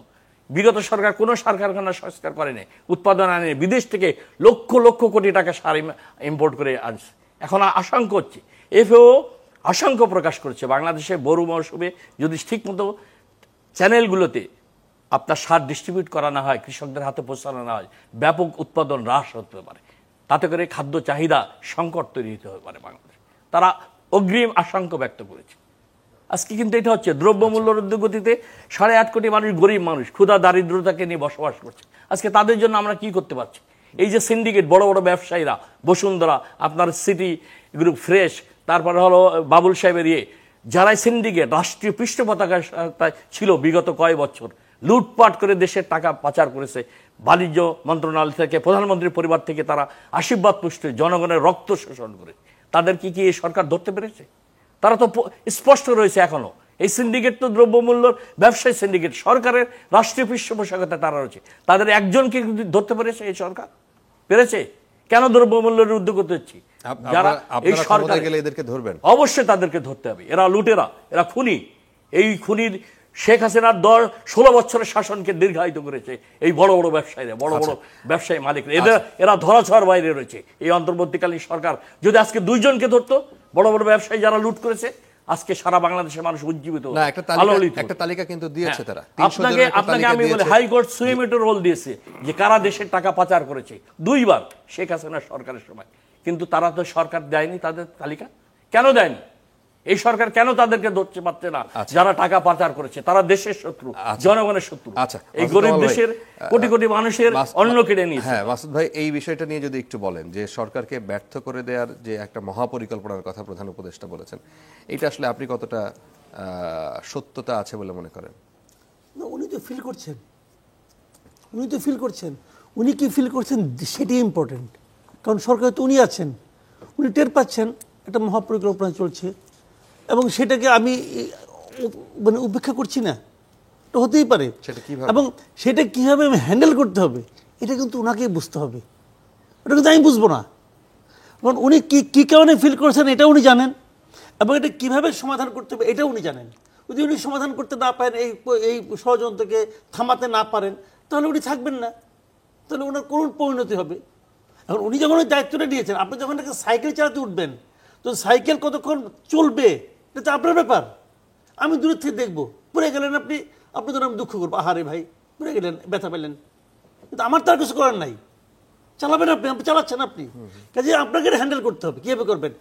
[SPEAKER 3] বিগত সরকার কোনো সার কারখানা সংস্কার করেনি, উৎপাদন আনে, বিদেশ থেকে লক্ষ লক্ষ কোটি টাকা সার ইম্পোর্ট করে আনছে। এখন আশঙ্কা হচ্ছে, এফএও আশঙ্কা প্রকাশ করছে বাংলাদেশে বড় মৌসুমে যদি ঠিকমতো চ্যানেলগুলোতে আপনার সার ডিস্ট্রিবিউট করা না হয়, কৃষকদের হাতে পৌঁছানো না হয়, ব্যাপক উৎপাদন হ্রাস হতে পারে, তাতে করে খাদ্য চাহিদা সংকট তৈরি হতে পারে বাংলাদেশ। তারা অগ্রিম আশঙ্কা ব্যক্ত করেছে। আজকে কিন্তু এটা হচ্ছে দ্রব্যমূল্যের ঊর্ধ্বগতিতে 8.5 কোটি মানুষ, গরিব মানুষ, ক্ষুধা দারিদ্রতাকে নিয়ে বসবাস করছে। আজকে তাদের জন্য আমরা কি করতে পারছি? এই যে সিন্ডিকেট, বড় বড় ব্যবসায়ীরা, বসুন্ধরা, আপনার সিটি গ্রুপ, ফ্রেশ, তারপরে হলো বাবুল সাহেবের যারা সিন্ডিকেট রাষ্ট্রীয় পৃষ্ঠ পতাকা ছিল বিগত কয়েক বছর, লুটপাট করে দেশের টাকা পাচার করেছে। বাণিজ্য মন্ত্রণালয় থেকে, প্রধানমন্ত্রীর পরিবার থেকে তারা আশীর্বাদ পুষ্ট জনগণের রক্ত শোষণ করে, তাদের কি এই সরকার ধরতে পেরেছে? তারা তো স্পষ্ট রয়েছে এখনো। এই সিন্ডিকেট তো দ্রব্যমূল্যর ব্যবসায়ী সিন্ডিকেট, সরকারের রাষ্ট্রীয় পৃষ্ঠপোষকতা তারা রয়েছে। তাদের একজনকে ধরতে পেরেছে এই সরকার? পেরেছে? কেন দ্রব্যমূল্যের উদ্যোগ করতে হচ্ছে? যারা এই সরকার গেলে এদেরকে ধরবেন, অবশ্যই তাদেরকে ধরতে হবে। এরা লুটেরা, এরা খুনি। এই খুনির শেখ হাসিনার 16 বছরের শাসনকে দীর্ঘায়িত করেছে এই বড় বড় ব্যবসায়ীরা, বড় বড় ব্যবসায়ী মালিকরা। এরা ধরাছোঁয়ার বাইরে রয়েছে। এই অন্তর্বর্তীকালীন সরকার যদি আজকে 2 জনকে ধরতো, বড় বড় ব্যবসায়ী যারা লুট করেছে, আজকে সারা বাংলাদেশের মানুষ উজ্জীবিত।
[SPEAKER 1] একটা তালিকা কিন্তু দিয়েছে তারা।
[SPEAKER 3] আপনাকে আমি বলি, হাইকোর্ট সুইমেটো রোল দিয়েছে যে কারা দেশের টাকা পাচার করেছে 2 বার শেখ হাসিনার সরকারের সময়। কিন্তু তারা তো সরকার দেয়নি তাদের তালিকা। কেন দেয়নি? এই সরকার কেন তাদেরকে ধরতে পারছে না? যারা টাকা পাচার করেছে তারা দেশের শত্রু, জনগণের শত্রু।
[SPEAKER 1] আচ্ছা,
[SPEAKER 3] এই গরিব দেশের কোটি কোটি মানুষের অন্ন কেড়ে নিয়েছে।
[SPEAKER 1] হ্যাঁ মাসুদ ভাই, এই বিষয়টা নিয়ে যদি একটু বলেন যে সরকারকে ব্যর্থ করে দেওয়ার যে একটা মহাপরিকল্পনার কথা প্রধান উপদেষ্টা বলেছেন, এটা আসলে আপনি কতটা সত্যতা আছে বলে মনে করেন?
[SPEAKER 4] না, উনি তো ফিল করছেন, উনি কি ফিল করছেন সেটাই ইম্পর্টেন্ট। কারণ সরকার তো উনি আছেন, উনি টের পাচ্ছেন একটা মহাপরিকল্পনা চলছে, এবং সেটাকে আমি মানে উপেক্ষা করছি না, এটা হতেই পারে। এবং সেটা কীভাবে হ্যান্ডেল করতে হবে এটা কিন্তু ওনাকেই বুঝতে হবে, এটা কিন্তু আমি বুঝবো না। কারণ উনি কী কারণে ফিল করছেন এটা উনি জানেন, এবং এটা কীভাবে সমাধান করতে হবে এটাও উনি জানেন। যদি উনি সমাধান করতে না পারেন, এই ষড়যন্ত্রকে থামাতে না পারেন, তাহলে উনি থাকবেন না, তাহলে ওনার কোন পরিণতি হবে? এখন উনি যখন ওই দায়িত্বটা নিয়েছেন, আপনি যখন একটা সাইকেল চালাতে উঠবেন, তো সাইকেল কতক্ষণ চলবে এটা তো আপনার ব্যাপার। আমি দূরের থেকে দেখবো, পড়ে গেলেন আপনি, ধরুন আমি দুঃখ করবো, আহারে ভাই পড়ে গেলেন, ব্যথা পেলেন, কিন্তু আমার তার কিছু করার নাই। চালাবেন আপনি চালাচ্ছেন আপনি, কাজে আপনাকে হ্যান্ডেল করতে হবে। কীভাবে করবেন?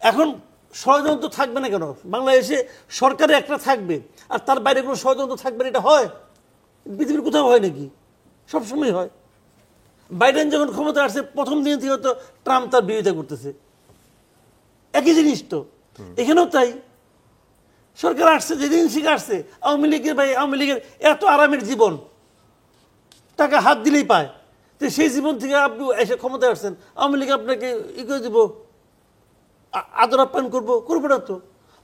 [SPEAKER 4] এখন ষড়যন্ত্র থাকবে না কেন? বাংলাদেশে সরকারে একটা থাকবে আর তার বাইরে কোনো ষড়যন্ত্র থাকবে না, এটা হয়? পৃথিবীর কোথাও হয় নাকি? সবসময় হয়। বাইডেন যখন ক্ষমতা আসছে প্রথম দিন থেকে তো ট্রাম্প তার বিরোধিতা করতেছে, একই জিনিস তো এখানেও তাই। সরকার আসছে, যেদিন থেকে আসছে, আওয়ামী লীগের এত আরামের জীবন, টাকা হাত দিলেই পায়, তো সেই জীবন থেকে আপনি এসে ক্ষমতায় আসছেন, আওয়ামী লীগ আপনাকে ই করে দিব, আদর আপ্যায়ন করবো না তো,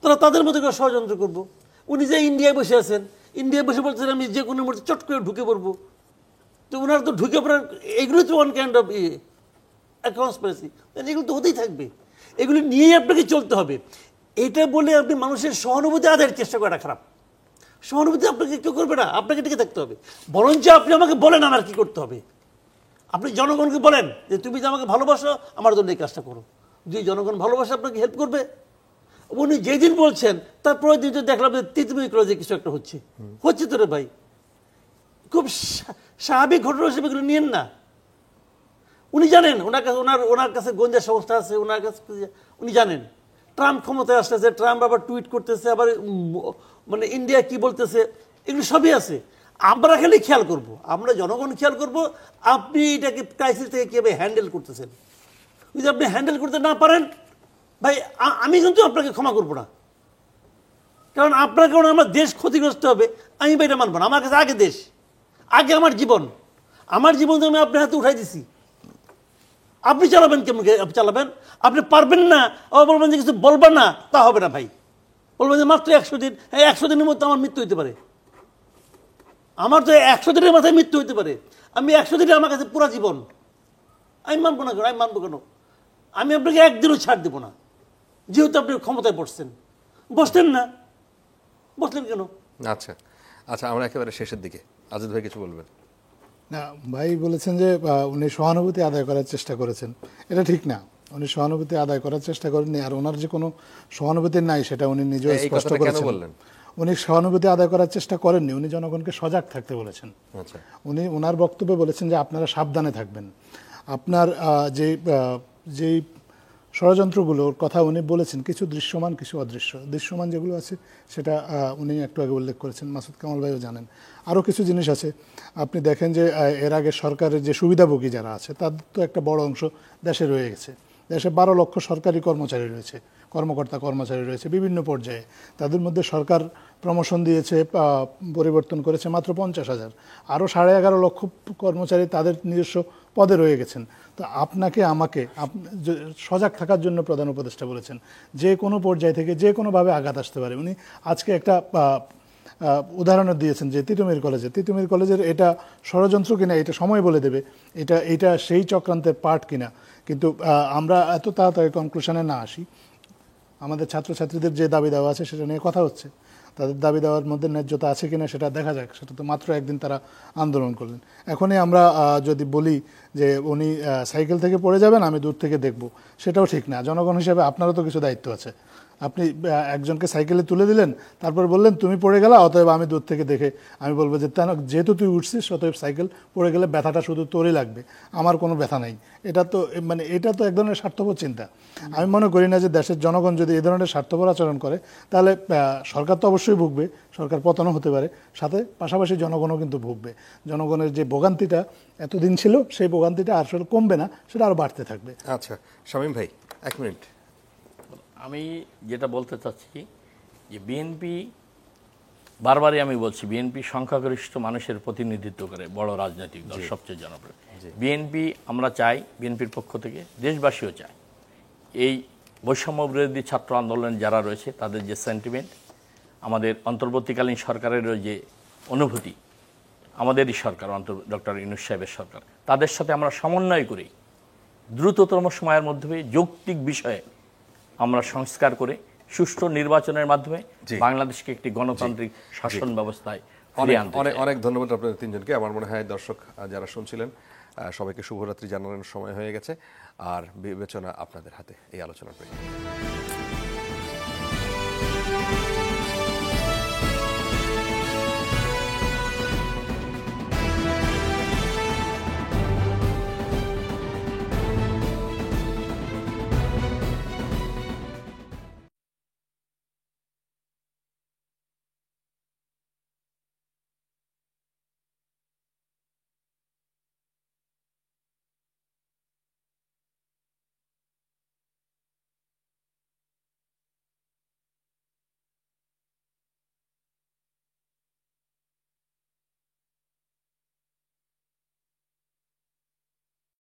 [SPEAKER 4] তারা তাদের মতো করে ষড়যন্ত্র করবো। উনি যে ইন্ডিয়ায় বসে আছেন, ইন্ডিয়ায় বসে বলছেন আমি যে কোনো মুহূর্তে চট করে ঢুকে পড়বো, তো ওনার তো ঢুকে পড়ার এগুলো তো ওয়ান কাইন্ড অফ কনস্পিরেসি, এগুলো তো হতেই থাকবে, এগুলো নিয়েই আপনাকে চলতে হবে। এটা বলে আপনি মানুষের সহানুভূতি আদায়ের চেষ্টা করাটা খারাপ। সহানুভূতি আপনাকে কেউ করবে না, আপনাকে টিকে থাকতে হবে। বরঞ্চ আপনি আমাকে বলেন আমার কি করতে হবে, আপনি জনগণকে বলেন যে তুমি যে আমাকে ভালোবাসো আমার জন্য এই কাজটা করো। যদি জনগণ ভালোবাসে আপনাকে হেল্প করবে। উনি যেদিন বলছেন তারপরে দিন তো দেখলাম যে তিতমির করে যে কিছু একটা হচ্ছে তো রে ভাই, খুব স্বাভাবিক ঘটনা হিসেবে এগুলো নিয়েন না। উনি জানেন ওনার কাছে গোয়েন্দা সংস্থা আছে, ওনার কাছে উনি জানেন ট্রাম্প ক্ষমতায় আসতেছে, ট্রাম্প আবার টুইট করতেছে, আবার মানে ইন্ডিয়া কি বলতেছে, এগুলো সবই আছে। আমরা খালি খেয়াল করব, আমরা জনগণ খেয়াল করব আপনি এটাকে ক্রাইসিস থেকে কীভাবে হ্যান্ডেল করতেছেন। যদি আপনি হ্যান্ডেল করতে না পারেন ভাই, আমি কিন্তু আপনাকে ক্ষমা করবো না। কারণ আপনার কারণে আমার দেশ ক্ষতিগ্রস্ত হবে, আমি এটা মানব না। আমার কাছে আগে দেশ, আগে আমার জীবন তো আমি আপনার হাতে উঠাই দিছি। আপনি চালাবেন কেমন চালাবেন? আপনি পারবেন না, আবার বলবেন যে কিছু বলবেন না, তা হবে না ভাই। বলবেন যে মাত্র 100 দিন, 100 দিনের মধ্যে আমার মৃত্যু হইতে পারে। আমার তো 100 দিনের মাথায় মৃত্যু হইতে পারে, আমি 100 দিনে আমার কাছে পুরো জীবন। আমি মানবো না, আমি মানবো কেন? আমি আপনাকে একদিনও ছাড় দেবো না, যেহেতু আপনি ক্ষমতায় বসছেন। বসলেন না, বসলেন কেন?
[SPEAKER 1] আচ্ছা, আমরা একেবারে শেষের দিকে, আজিজ ভাই কিছু বলবেন?
[SPEAKER 2] না, ভাই বলেছেন যে উনি সহানুভূতি আদায় করার চেষ্টা করেছেন, এটা ঠিক না। উনি সহানুভূতি আদায় করার চেষ্টা করেননি, আর ওনার যে কোনো সহানুভূতি নাই সেটা উনি নিজেও স্পষ্ট করেছেন। উনি সহানুভূতি আদায় করার চেষ্টা করেননি, উনি জনগণকে সজাগ থাকতে বলেছেন। উনি ওনার বক্তব্যে বলেছেন যে আপনারা সাবধানে থাকবেন। আপনার যেই ষড়যন্ত্রগুলোর কথা উনি বলেছেন, কিছু দৃশ্যমান কিছু অদৃশ্য। দৃশ্যমান যেগুলো আছে সেটা উনি একটু আগে উল্লেখ করেছেন, মাসুদ কামাল ভাইও জানেন। আরও কিছু জিনিস আছে, আপনি দেখেন যে এর আগে সরকারের যে সুবিধাভোগী যারা আছে তাদের তো একটা বড় অংশ দেশে রয়ে গেছে। দেশে 12 লক্ষ সরকারি কর্মচারী রয়েছে, কর্মচারী রয়েছে বিভিন্ন পর্যায়ে। তাদের মধ্যে সরকার প্রমোশন দিয়েছে, পরিবর্তন করেছে মাত্র 50,000। আরও 11.5 লক্ষ কর্মচারী তাদের নিজস্ব পদে রয়ে গেছেন। তো আপনাকে আমাকে সজাগ থাকার জন্য প্রধান উপদেষ্টা বলেছেন, যে কোনো পর্যায় থেকে যে কোনোভাবে আঘাত আসতে পারে। উনি আজকে একটা উদাহরণ দিয়েছেন যে তিতুমির কলেজের এটা ষড়যন্ত্র কিনা এটা সময় বলে দেবে, এটা সেই চক্রান্তের পার্ট কিনা। কিন্তু আমরা এত তাড়াতাড়ি কনক্লুশনে না আসি। আমাদের ছাত্রছাত্রীদের যে দাবি দেওয়া আছে সেটা নিয়ে কথা হচ্ছে, তাদের দাবি দেওয়ার মধ্যে ন্যায্যতা আছে কিনা সেটা দেখা যাক। সেটা তো মাত্র একদিন তারা আন্দোলন করলেন। এখনই আমরা যদি বলি যে উনি সাইকেল থেকে পড়ে যাবেন, আমি দূর থেকে দেখব, সেটাও ঠিক না। জনগণ হিসেবে আপনারও তো কিছু দায়িত্ব আছে, আপনি একজনকে সাইকেলে তুলে দিলেন, তারপর বললেন তুমি পড়ে গেলা, অতএব আমি দূর থেকে দেখে আমি বলবো যে যেহেতু তুই উঠছিস অতএব সাইকেল পড়ে গেলে ব্যথাটা শুধু তোরই লাগবে, আমার কোনো ব্যথা নাই। এটা তো মানে এটা তো এক ধরনের স্বার্থপর চিন্তা। আমি মনে করি না যে দেশের জনগণ যদি এই ধরনের স্বার্থপর আচরণ করে তাহলে সরকার তো অবশ্যই ভুগবে, সরকার পতনও হতে পারে, সাথে পাশাপাশি জনগণও কিন্তু ভুগবে। জনগণের যে ভোগান্তিটা এতদিন ছিল সেই ভোগান্তিটা আসলে কমবে না, সেটা আরও বাড়তে থাকবে।
[SPEAKER 1] আচ্ছা শামীম ভাই 1 মিনিট।
[SPEAKER 3] আমি যেটা বলতে চাচ্ছি যে বিএনপি, বারবারই আমি বলছি, বিএনপি সংখ্যাগরিষ্ঠ মানুষের প্রতিনিধিত্ব করে, বড় রাজনৈতিক দল, সবচেয়ে জনপ্রিয় বিএনপি। আমরা চাই, বিএনপির পক্ষ থেকে দেশবাসীও চায়, এই বৈষম্য বিরোধী ছাত্র আন্দোলন যারা রয়েছে তাদের যে সেন্টিমেন্ট, আমাদের অন্তর্বর্তীকালীন সরকারেরও যে অনুভূতি, আমাদেরই সরকার, ডক্টর ইউনূস সাহেবের সরকার, তাদের সাথে আমরা সমন্বয় করি দ্রুততম সময়ের মধ্যে যৌক্তিক বিষয়ে আমরা সংস্কার করে সুষ্ঠু নির্বাচনের মাধ্যমে বাংলাদেশকে একটি গণতান্ত্রিক শাসন ব্যবস্থায় ফিরিয়ে আনতে চাই।
[SPEAKER 1] অনেক ধন্যবাদ আপনাদের তিনজনকে। আমার মনে হয় দর্শক যারা শুনছিলেন সবাইকে শুভরাত্রি জানানোর সময় হয়ে গেছে, আর বিবেচনা আপনাদের হাতে এই আলোচনার।